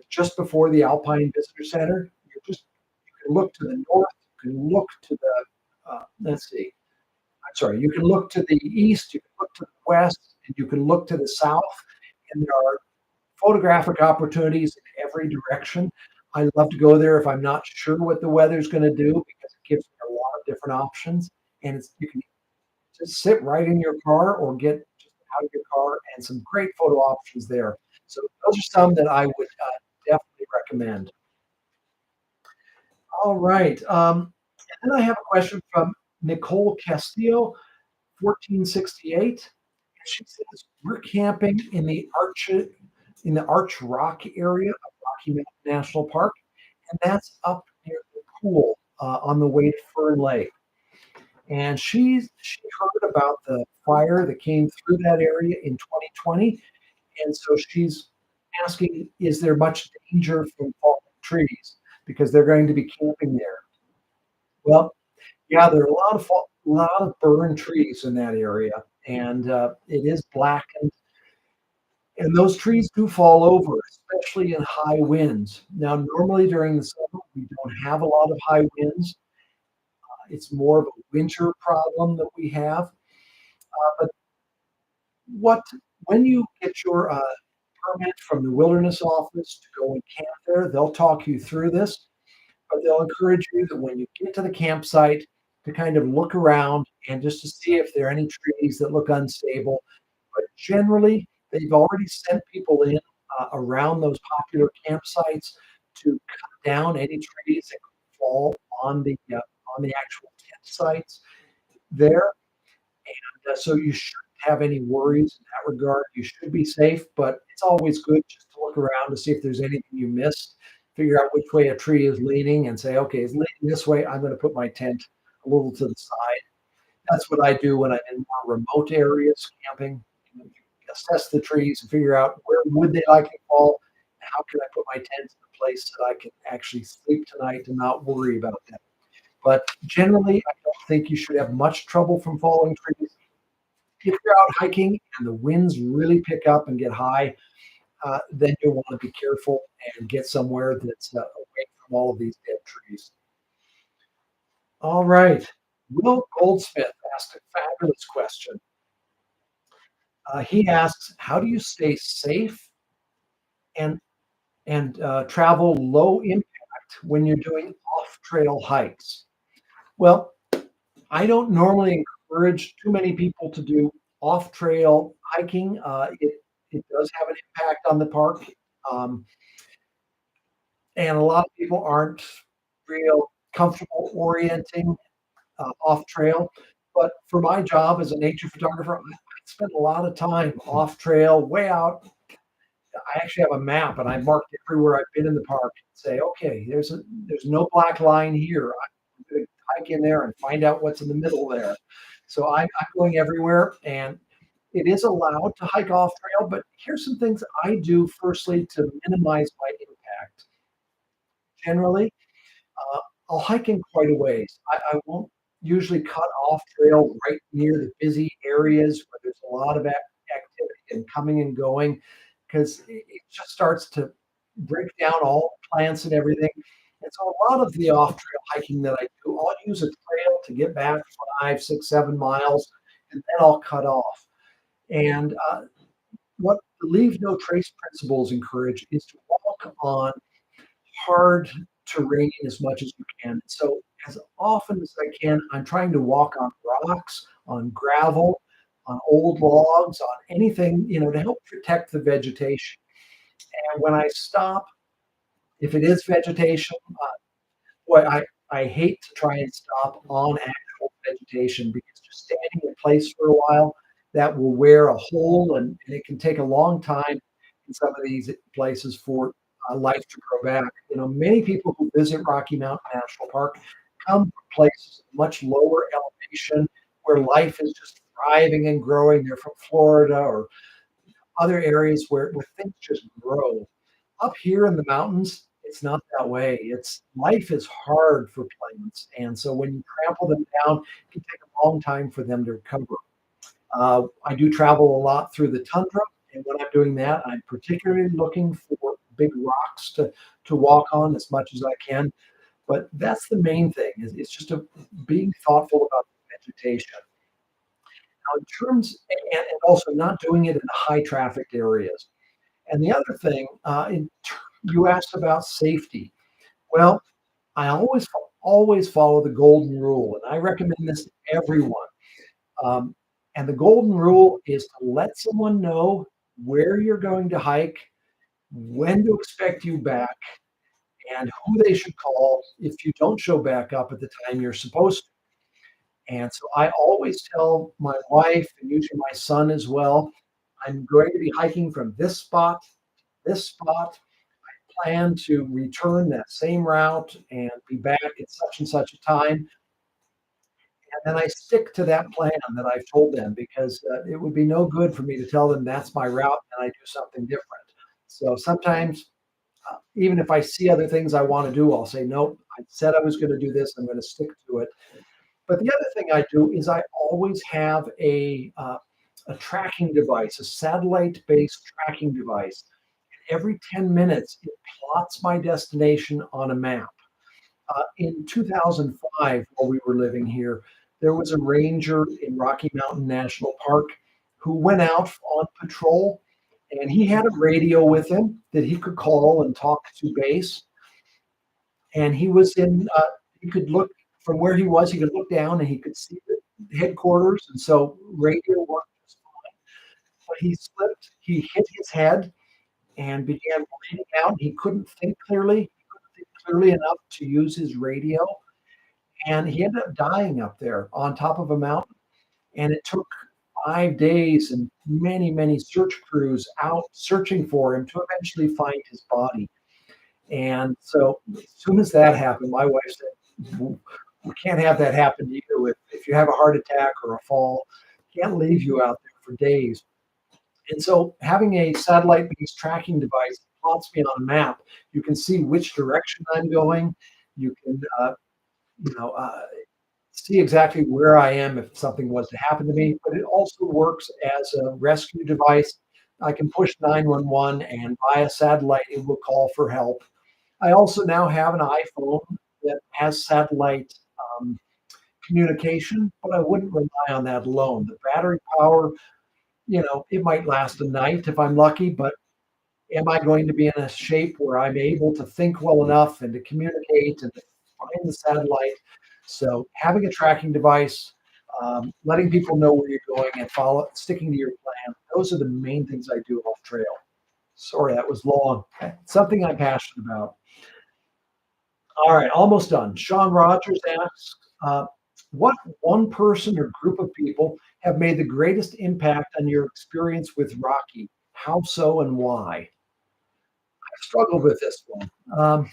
just before the Alpine Visitor Center. You can look to the north, you can look to the, let's see, I'm sorry, you can look to the east, you can look to the west, and you can look to the south. And there are photographic opportunities in every direction. I love to go there if I'm not sure what the weather's going to do because it gives me a lot of different options. And you can just sit right in your car or get just out of your car and some great photo options there. So those are some that I would definitely recommend. All right. And then I have a question from Nicole Castillo, 1468. And she says, we're camping in the Arch Rock area of Rocky Mountain National Park, and that's up near the pool on the way to Fern Lake. And she heard about the fire that came through that area in 2020, and so she's asking, is there much danger from falling trees because they're going to be camping there? Well, yeah, there are a lot of burned trees in that area, and it is blackened. And those trees do fall over, especially in high winds. Now, normally during the summer, we don't have a lot of high winds. It's more of a winter problem that we have. But what when you get your permit from the wilderness office to go and camp there, they'll talk you through this, but they'll encourage you that when you get to the campsite to kind of look around and just to see if there are any trees that look unstable. generally, they've already sent people in around those popular campsites to cut down any trees that could fall on the actual tent sites there. So you shouldn't have any worries in that regard. You should be safe, but it's always good just to look around to see if there's anything you missed, figure out which way a tree is leaning, and say, okay, it's leaning this way. I'm going to put my tent a little to the side. That's what I do when I'm in more remote areas camping. You assess the trees and figure out where would they likely fall, and how can I put my tent in a place that I can actually sleep tonight and not worry about that. But generally, I don't think you should have much trouble from falling trees. If you're out hiking and the winds really pick up and get high, then you'll want to be careful and get somewhere that's away from all of these dead trees. All right. Will Goldsmith asked a fabulous question. He asks, "How do you stay safe and travel low impact when you're doing off-trail hikes?" Well, I don't normally encourage too many people to do off-trail hiking. It does have an impact on the park, um, and a lot of people aren't real comfortable orienting off-trail. But for my job as a nature photographer, I spend a lot of time off-trail, way out. I actually have a map, and I marked everywhere I've been in the park and say, okay, there's no black line here. I'm going to hike in there and find out what's in the middle there. So I'm going everywhere, and it is allowed to hike off trail. But here's some things I do firstly to minimize my impact. Generally, uh, I'll hike in quite a ways. I won't usually cut off trail right near the busy areas where there's a lot of activity and coming and going, because it just starts to break down all the plants and everything. And so a lot of the off trail hiking that I do, I'll use a trail to get back 5, 6, 7 miles, and then I'll cut off. And what the leave no trace principles encourage is to walk on hard terrain as much as you can. So as often as I can, I'm trying to walk on rocks, on gravel, on old logs, on anything, to help protect the vegetation. And when I stop, if it is vegetation, boy, I hate to try and stop on actual vegetation because just standing in place for a while, that will wear a hole, and it can take a long time in some of these places for life to grow back. Many people who visit Rocky Mountain National Park come from places much lower elevation where life is just thriving and growing. They're from Florida or other areas where things just grow. Up here in the mountains, it's not that way. It's life is hard for plants, and so when you trample them down, it can take a long time for them to recover. I do travel a lot through the tundra, and when I'm doing that, I'm particularly looking for big rocks to walk on as much as I can. But that's the main thing is it's just being thoughtful about the vegetation. Now, in terms and also not doing it in high trafficked areas. And the other thing, you asked about safety. Well, I always follow the golden rule, and I recommend this to everyone. Um, and the golden rule is to let someone know where you're going to hike, when to expect you back, and who they should call if you don't show back up at the time you're supposed to. And so I always tell my wife and usually my son as well, I'm going to be hiking from this spot to this spot. Plan to return that same route and be back at such and such a time. And then I stick to that plan that I've told them because it would be no good for me to tell them that's my route and I do something different. So sometimes, even if I see other things I want to do, I'll say, nope, I said I was going to do this. I'm going to stick to it. But the other thing I do is I always have a tracking device, a satellite-based tracking device. Every 10 minutes, it plots my destination on a map. In 2005, while we were living here, there was a ranger in Rocky Mountain National Park who went out on patrol, and he had a radio with him that he could call and talk to base. And he could look from where he was, he could look down and he could see the headquarters. And so radio worked just fine. but he slipped. He hit his head and began bleeding out. He couldn't think clearly. He couldn't think clearly enough to use his radio, and he ended up dying up there on top of a mountain. And it took 5 days and many, many search crews out searching for him to eventually find his body. And so, as soon as that happened, my wife said, "We can't have that happen to you. If you have a heart attack or a fall, can't leave you out there for days." And so, having a satellite-based tracking device plots me on a map. You can see which direction I'm going. You can, you know, see exactly where I am if something was to happen to me. But it also works as a rescue device. I can push 911, and via satellite, it will call for help. I also now have an iPhone that has satellite um, communication, but I wouldn't rely on that alone. The battery power, it might last a night if I'm lucky, but am I going to be in a shape where I'm able to think well enough and to communicate and to find the satellite? So having a tracking device, letting people know where you're going and sticking to your plan, those are the main things I do off trail. Sorry, that was long. Something I'm passionate about. All right, almost done. Sean Rogers asks, what one person or group of people have made the greatest impact on your experience with Rocky? How so and why? I struggled with this one.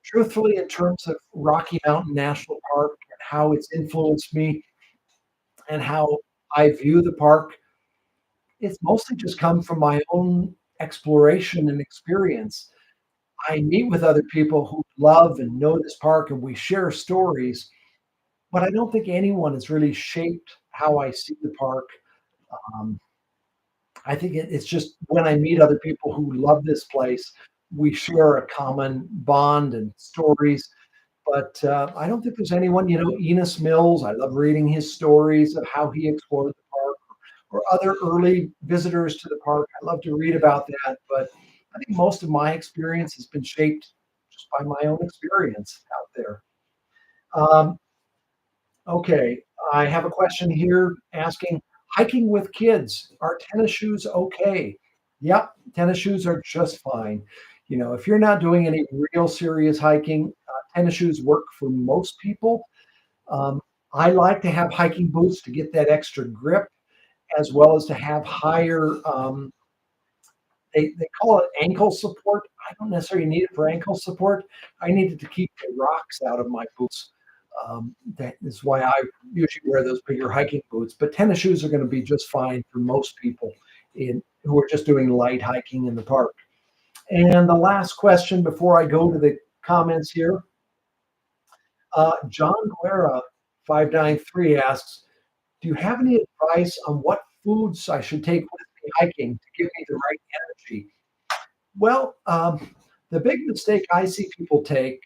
Truthfully, in terms of Rocky Mountain National Park and how it's influenced me and how I view the park, it's mostly just come from my own exploration and experience. I meet with other people who love and know this park, and we share stories, but I don't think anyone has really shaped how I see the park. Um, I think it's just when I meet other people who love this place, we share a common bond and stories. But I don't think there's anyone, Enos Mills. I love reading his stories of how he explored the park, or other early visitors to the park. I love to read about that. But I think most of my experience has been shaped just by my own experience out there. Um, okay, I have a question here asking, hiking with kids, are tennis shoes okay? Yep, tennis shoes are just fine. If you're not doing any real serious hiking, tennis shoes work for most people. Um, I like to have hiking boots to get that extra grip, as well as to have higher, they call it ankle support. I don't necessarily need it for ankle support. I need it to keep the rocks out of my boots. That is why I usually wear those bigger hiking boots. But tennis shoes are going to be just fine for most people who are just doing light hiking in the park. And the last question before I go to the comments here, John Guerra 593 asks, do you have any advice on what foods I should take with me hiking to give me the right energy? Well, the big mistake I see people take,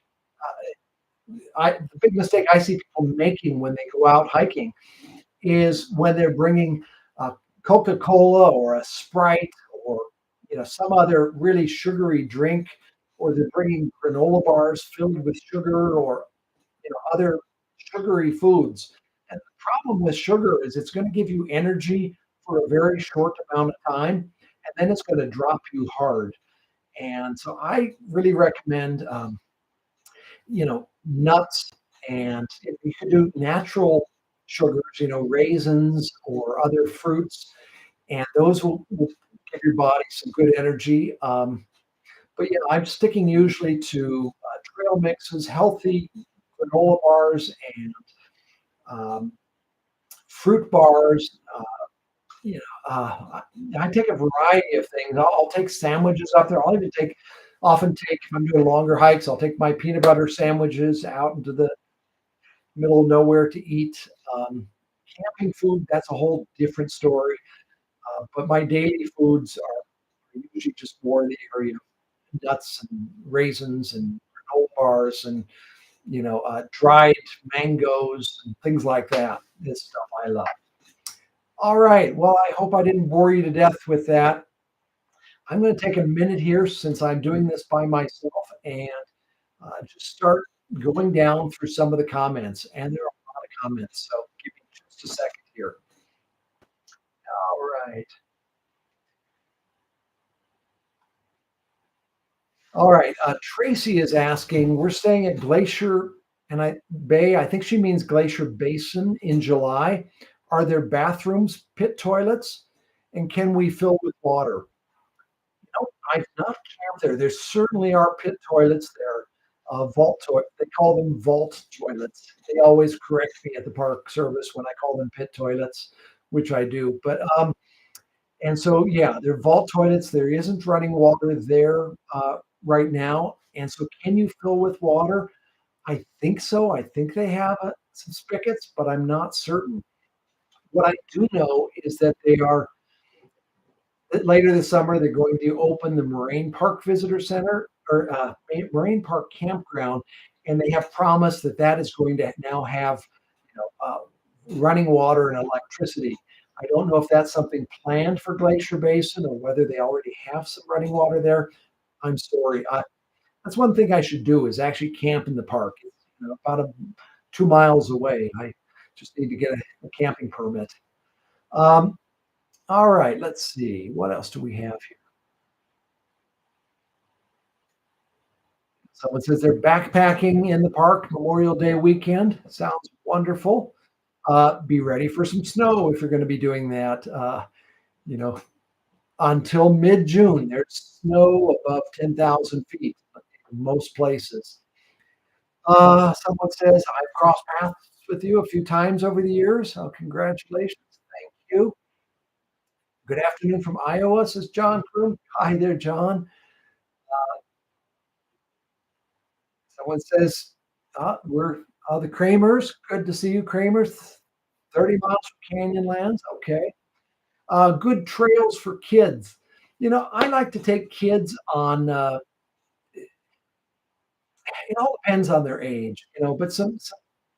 the big mistake I see people making when they go out hiking is when they're bringing Coca-Cola or a Sprite or some other really sugary drink, or they're bringing granola bars filled with sugar, or other sugary foods. And the problem with sugar is it's going to give you energy for a very short amount of time, and then it's going to drop you hard. And so I really recommend, nuts, and if you could do natural sugars, raisins or other fruits, and those will give your body some good energy. But I'm sticking usually to trail mixes, healthy granola bars, and um, fruit bars. I take a variety of things. I'll take sandwiches up there. Often take, if I'm doing longer hikes, I'll take my peanut butter sandwiches out into the middle of nowhere to eat. Camping food, that's a whole different story. But my daily foods are usually just more in the area of nuts and raisins and granola bars, and dried mangoes and things like that. This stuff I love. All right. Well, I hope I didn't bore you to death with that. I'm going to take a minute here, since I'm doing this by myself, and just start going down through some of the comments. And there are a lot of comments, so give me just a second here. All right. All right. Tracy is asking, we're staying at Glacier and I Bay. I think she means Glacier Basin in July. Are there bathrooms, pit toilets, and can we fill with water? No, I've not camped there. There certainly are pit toilets there. Vault toilet. They call them vault toilets. They always correct me at the Park Service when I call them pit toilets, which I do. And so, yeah, they're vault toilets. There isn't running water there right now. And so, can you fill with water? I think so. I think they have some spigots, but I'm not certain. What I do know is that they are that later this summer they're going to open the Moraine Park Visitor Center or Moraine Park Campground, and they have promised that that is going to now have running water and electricity. I don't know if that's something planned for Glacier Basin or whether they already have some running water there. I'm sorry. That's one thing I should do is actually camp in the park. It's, about 2 miles away. I just need to get a camping permit. Um, all right, let's see. What else do we have here? Someone says they're backpacking in the park Memorial Day weekend. Sounds wonderful. Be ready for some snow if you're going to be doing that. You know, until mid-June, there's snow above 10,000 feet in most places. Someone says, I've crossed paths with you a few times over the years. Oh, congratulations. Thank you. Good afternoon from Iowa, says John Kroom. Hi there, John. Someone says, we're the Kramers. Good to see you, Kramers. 30 miles from Canyonlands. Okay. Good trails for kids. I like to take kids on, it all depends on their age, but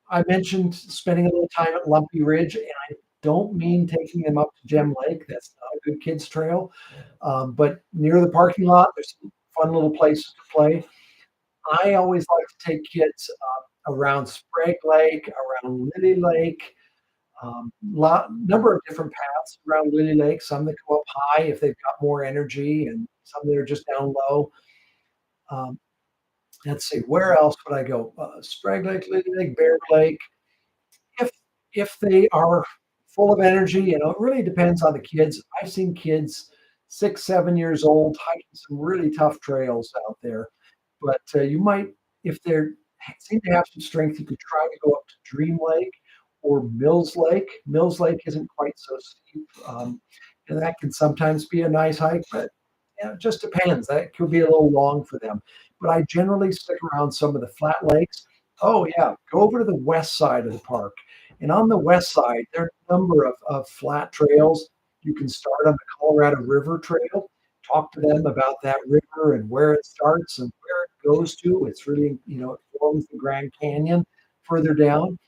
I mentioned spending a little time at Lumpy Ridge, and I don't mean taking them up to Gem Lake. That's not a good kids trail. But near the parking lot, there's some fun little places to play. I always like to take kids around Sprague Lake, around Lily Lake, number of different paths around Lily Lake. Some that go up high if they've got more energy, and some that are just down low. Um, let's see, where else would I go? Sprague Lake, Lily Lake, Bear Lake. If if they are full of energy, it really depends on the kids. I've seen kids 6, 7 years old hiking some really tough trails out there. But you might, if they seem to have some strength, you could try to go up to Dream Lake or Mills Lake. Mills Lake isn't quite so steep, and that can sometimes be a nice hike, but it just depends. That could be a little long for them. But I generally stick around some of the flat lakes. Oh, yeah, go over to the west side of the park. And on the west side, there are a number of flat trails. You can start on the Colorado River Trail, talk to them about that river and where it starts and where it goes to. It's really, it forms the Grand Canyon further down.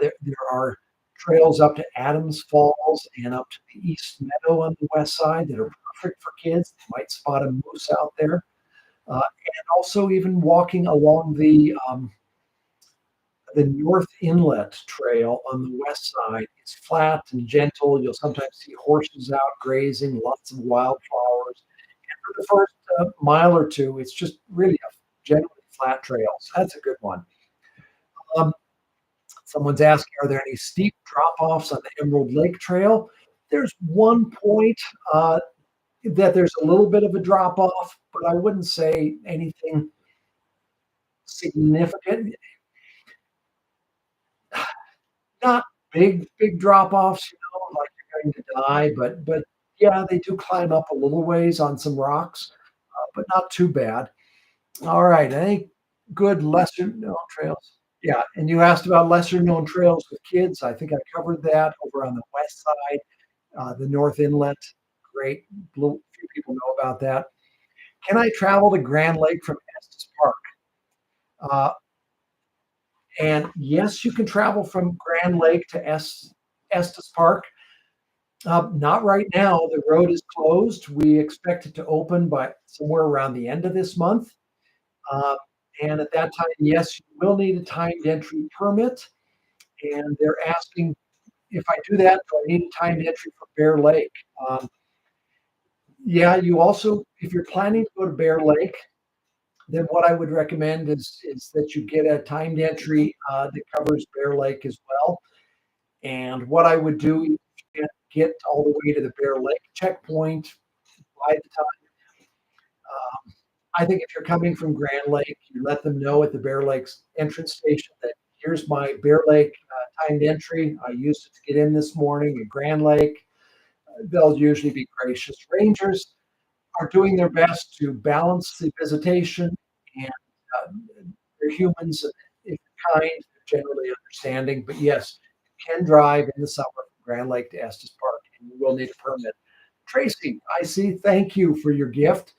There are trails up to Adams Falls and up to the East Meadow on the west side that are perfect for kids. You might spot a moose out there. And also even walking along the North Inlet Trail on the west side. It's flat and gentle. You'll sometimes see horses out grazing, lots of wildflowers. And for the first mile or two, it's just really a generally flat trail. So that's a good one. Um, Someone's asking, are there any steep drop-offs on the Emerald Lake Trail? There's one point that there's a little bit of a drop-off, but I wouldn't say anything significant. Not big drop-offs, like you're going to die, but yeah, they do climb up a little ways on some rocks, but not too bad. All right, any good lesser-known trails? Yeah, and you asked about lesser-known trails with kids. I think I covered that over on the west side, the North Inlet. Great, few people know about that. Can I travel to Grand Lake from Estes Park? Uh, and yes, you can travel from Grand Lake to Estes Park. Not right now. The road is closed. We expect it to open by somewhere around the end of this month. Uh, and at that time, yes, you will need a timed entry permit. And they're asking if I do that, do I need a timed entry for Bear Lake? Yeah, you also, if you're planning to go to Bear Lake, then what I would recommend is that you get a timed entry that covers Bear Lake as well. And what I would do, if you can't get all the way to the Bear Lake checkpoint by the time, I think if you're coming from Grand Lake, you let them know at the Bear Lake's entrance station that here's my Bear Lake timed entry. I used it to get in this morning at Grand Lake. They'll usually be gracious. Rangers are doing their best to balance the visitation, and uh, they're humans. If you're kind, they're generally understanding. But yes, you can drive in the summer from Grand Lake to Estes Park, and you will need a permit. Tracy, I see. Thank you for your gift.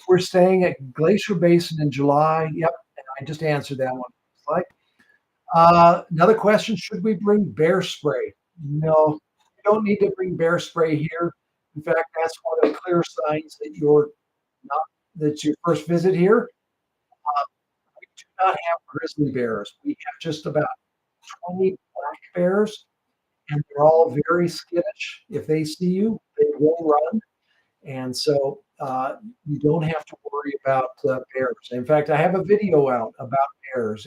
We're staying at Glacier Basin in July. Yep, and I just answered that one. Looks like. Another question: should we bring bear spray? No, you don't need to bring bear spray here. In fact, that's one of the clear signs that you're not that's your first visit here. We do not have grizzly bears. We have just about 20 black bears, and they're all very skittish. If they see you, they will run. And so you don't have to worry about bears. In fact, I have a video out about bears.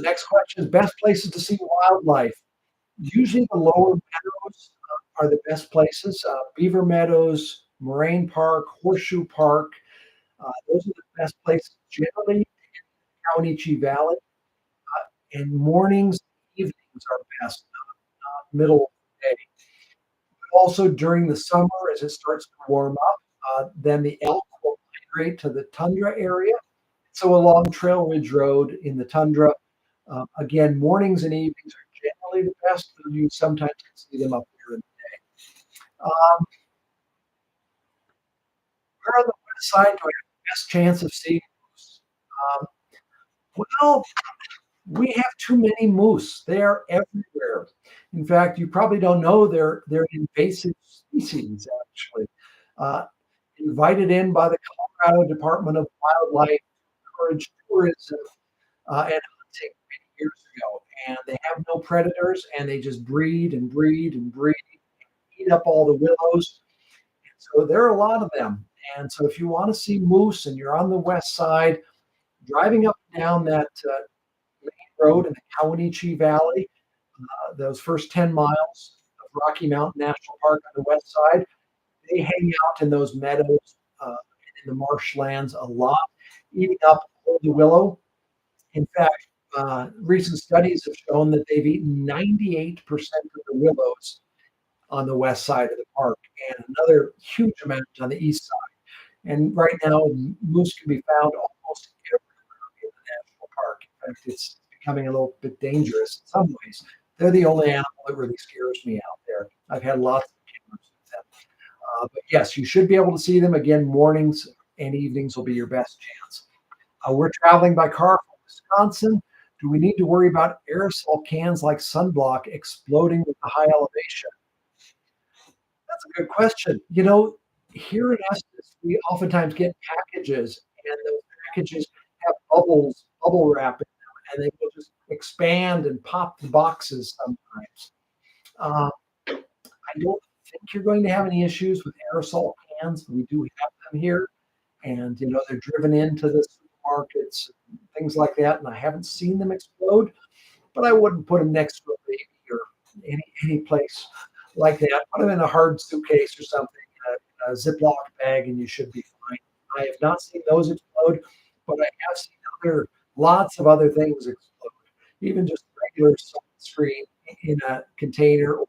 Next question is best places to see wildlife. Usually the lower meadows are the best places. Beaver Meadows, Moraine Park, Horseshoe Park. Those are the best places generally in Cowanachee Valley. And mornings, evenings are best, not middle of the day. Also during the summer, as it starts to warm up, then the elk will migrate to the tundra area. So along Trail Ridge Road in the tundra, again, mornings and evenings are generally the best, but you sometimes can see them up there in the day. Um, where on the west side do I have the best chance of seeing moose? Um, well, we have too many moose. They are everywhere. In fact, you probably don't know they're invasive species, actually. Uh, Invited in by the Colorado Department of Wildlife to encourage tourism and hunting many years ago. And they have no predators, and they just breed and breed and breed, eat up all the willows. So there are a lot of them. And so if you want to see moose and you're on the west side, driving up and down that main road in the Cowanachie Valley, those first 10 miles of Rocky Mountain National Park on the west side, they hang out in those meadows in the marshlands a lot, eating up all the willow. In fact, recent studies have shown that they've eaten 98% of the willows on the west side of the park and another huge amount on the east side. And right now, moose can be found almost everywhere in the national park. In fact, it's becoming a little bit dangerous in some ways. They're the only animal that really scares me out there. I've had lots of encounters with them. But yes, you should be able to see them again. Mornings and evenings will be your best chance. We're traveling by car from Wisconsin. Do we need to worry about aerosol cans like sunblock exploding with the high elevation? That's a good question. Here in Estes, we oftentimes get packages, and those packages have bubble wrap in them, and they will just expand and pop the boxes sometimes. Uh, I don't think you're going to have any issues with aerosol cans. We do have them here, and they're driven into the supermarkets, things like that, and I haven't seen them explode. But I wouldn't put them next to a baby or any place like that. Put them in a hard suitcase or something, in a Ziploc bag, and you should be fine. I have not seen those explode, but I have seen lots of other things explode. Even just regular screen in a container or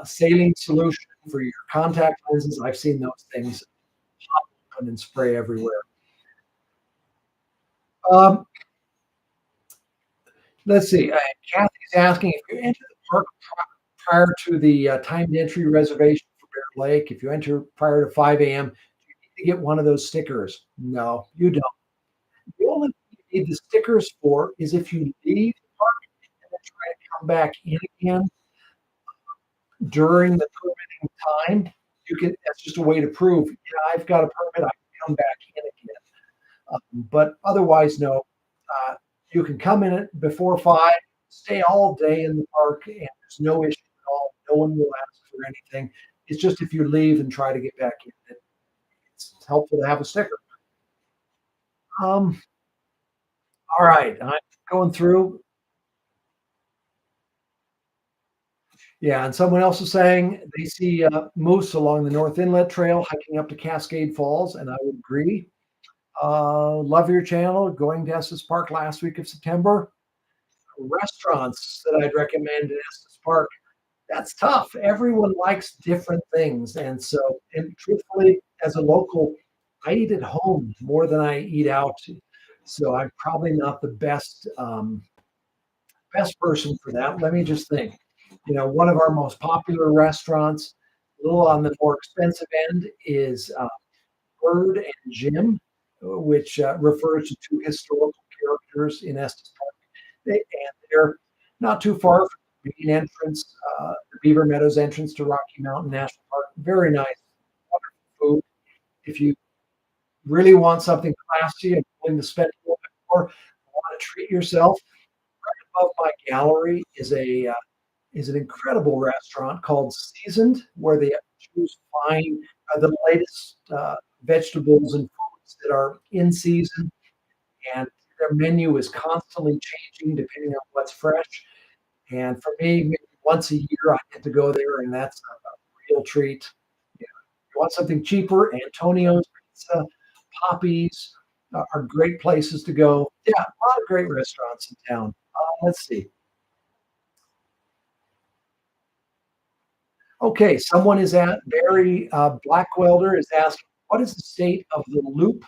saline solution for your contact lenses. I've seen those things pop open and spray everywhere. Um, let's see. Kathy's asking if you enter the park prior to the timed entry reservation for Bear Lake, if you enter prior to 5 a.m., do you need to get one of those stickers? No, you don't. The only thing you need the stickers for is if you leave the park and then try to come back in again during the permitting time. That's just a way to prove, yeah, I've got a permit, I can come back in again. But otherwise, no. You can come in it before 5, stay all day in the park, and there's no issue at all. No one will ask for anything. It's just if you leave and try to get back in, it's helpful to have a sticker. Um, all right, I'm going through. Yeah, and someone else is saying they see moose along the North Inlet Trail hiking up to Cascade Falls, and I would agree. Love your channel. Going to Estes Park last week of September. Restaurants that I'd recommend in Estes Park. That's tough. Everyone likes different things, and so, and truthfully, as a local, I eat at home more than I eat out. So I'm probably not the best person for that. Let me just think. One of our most popular restaurants, a little on the more expensive end, is Bird and Jim, which refers to two historical characters in Estes Park. And they're not too far from the main entrance, the Beaver Meadows entrance to Rocky Mountain National Park. Very nice, wonderful food. If you really want something classy and willing to spend a little bit more, want to treat yourself, right above my gallery is an incredible restaurant called Seasoned, where they choose fine the latest vegetables and foods that are in season, and their menu is constantly changing depending on what's fresh. And for me, maybe once a year, I get to go there, and that's a real treat. Yeah. If you want something cheaper, Antonio's Pizza, Poppy's are great places to go. Yeah, a lot of great restaurants in town. Let's see. Okay, someone is at Barry Blackwelder is asked, what is the state of the loop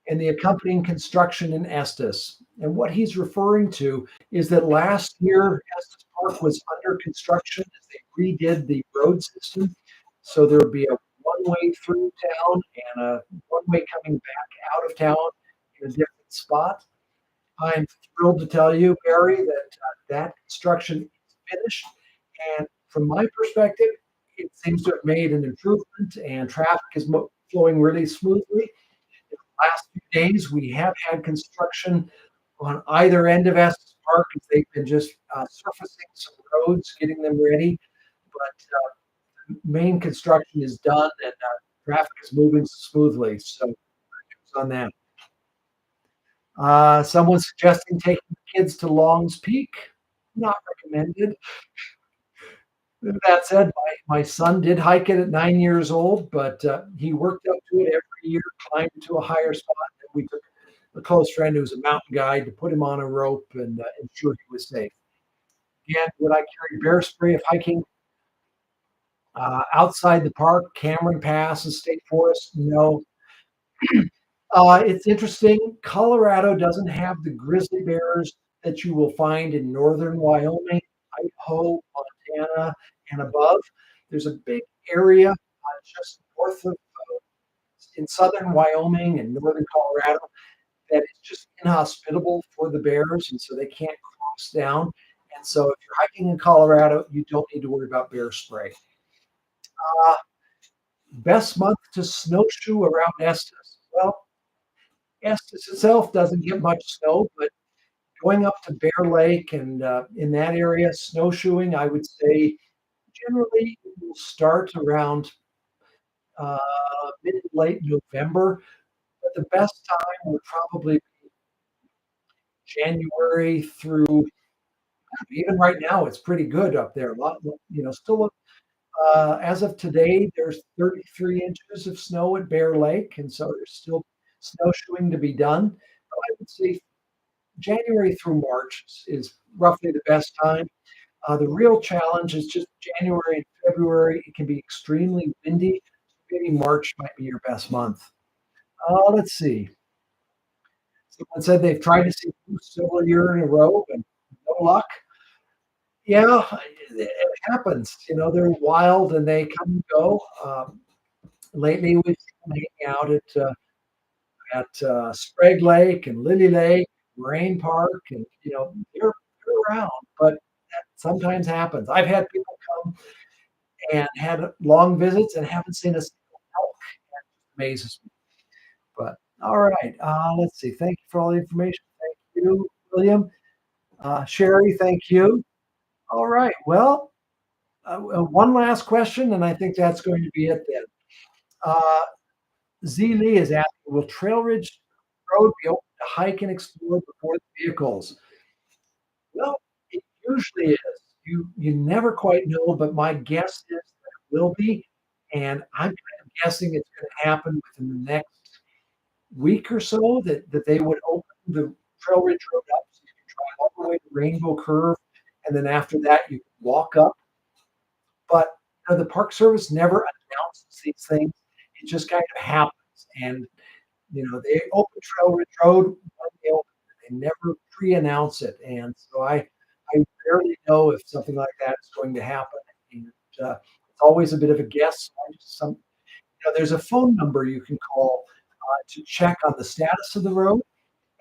and the accompanying construction in Estes? And what he's referring to is that last year Estes Park was under construction as they redid the road system. So there would be a one-way through town and a one-way coming back out of town in a different spot. I'm thrilled to tell you, Barry, that that construction is finished. And from my perspective, it seems to have made an improvement, and traffic is flowing really smoothly. In the last few days, we have had construction on either end of Estes Park as they've been just surfacing some roads, getting them ready. But main construction is done, and traffic is moving smoothly. So, on that. Someone's suggesting taking the kids to Long's Peak. Not recommended. That said, my son did hike it at 9 years old, but he worked up to it every year, climbed to a higher spot. And we took a close friend who was a mountain guide to put him on a rope and ensure he was safe. Again, would I carry bear spray if hiking outside the park, Cameron Pass and State Forest? No. It's interesting. Colorado doesn't have the grizzly bears that you will find in northern Wyoming, Idaho, Montana, and above. There's a big area just north of in southern Wyoming and northern Colorado that is just inhospitable for the bears, and so they can't cross down. And so, if you're hiking in Colorado, you don't need to worry about bear spray. Uh, Best month to snowshoe around Estes. Well, Estes itself doesn't get much snow, but going up to Bear Lake and in that area, snowshoeing, I would say generally it will start around uh, mid to late November. But the best time would probably be January through even right now. It's pretty good up there. A lot, still as of today, there's 33 inches of snow at Bear Lake, and so there's still snowshoeing to be done. But I would say January through March is roughly the best time. The real challenge is just January and February. It can be extremely windy. Maybe March might be your best month. Let's see. Someone said they've tried to see moose several years in a row and no luck. Yeah, it happens. They're wild and they come and go. Lately, we've seen them hanging out at Sprague Lake and Lily Lake, Moraine Park, and they're around. But that sometimes happens. I've had people come and had long visits and haven't seen a single elk. That amazes me. But all right, let's see. Thank you for all the information. Thank you, William. Sherry, thank you. All right. Well, one last question, and I think that's going to be it then. Uh, Z Lee is asking, will Trail Ridge Road be open to hike and explore before the vehicles? Well, it usually is. You never quite know, but my guess is that it will be, and I'm kind of guessing it's going to happen within the next week or so that they would open the Trail Ridge Road up so you can drive all the way to Rainbow Curve, and then after that you can walk up. But the Park Service never announces these things; it just kind of happens. And they open Trail Ridge Road when they open it. They never pre-announce it, and so I rarely know if something like that is going to happen. And it's always a bit of a guess. There's a phone number you can call to check on the status of the road.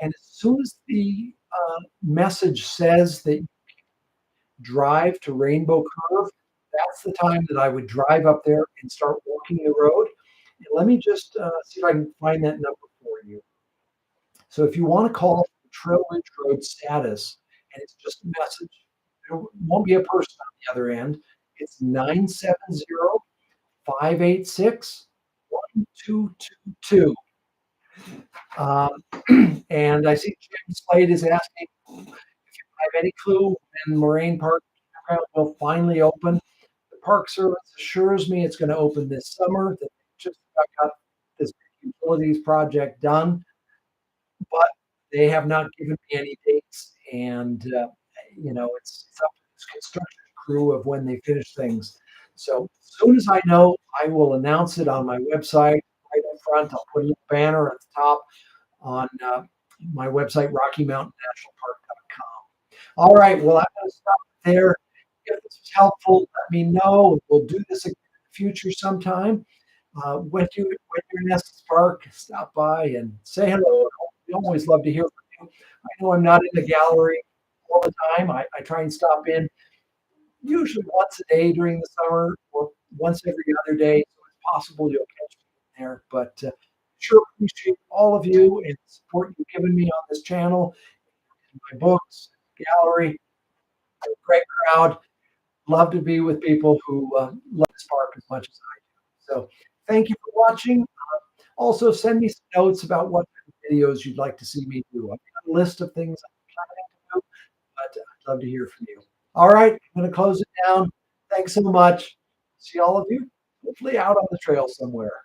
And as soon as the message says that you drive to Rainbow Curve, that's the time that I would drive up there and start walking the road. And let me just see if I can find that number for you. So if you want to call Trail Ridge Road status, and it's just a message, there won't be a person on the other end. It's 970-586-1222. And I see Jim Slade is asking if you have any clue when Moraine Park Campground will finally open. The Park Service assures me it's going to open this summer, that they just about got this utilities project done, but they have not given me any dates. And, it's up to this construction crew of when they finish things. So as soon as I know, I will announce it on my website right up front. I'll put a little banner at the top on my website, RockyMountainNationalPark.com. All right. Well, I'm going to stop there. If this was helpful, let me know. We'll do this again in the future sometime. When you're in Estes Park, stop by and say hello. We always love to hear from you. I know I'm not in the gallery all the time. I try and stop in usually once a day during the summer or once every other day. So it's possible you'll catch me in there. But sure appreciate all of you and the support you've given me on this channel, my books, gallery, a great crowd. Love to be with people who love this park as much as I do. So thank you for watching. Also, send me some notes about what kind of videos you'd like to see me do. I've got a list of things I'm planning to do, but I'd love to hear from you. All right, I'm going to close it down. Thanks so much. See all of you hopefully out on the trail somewhere.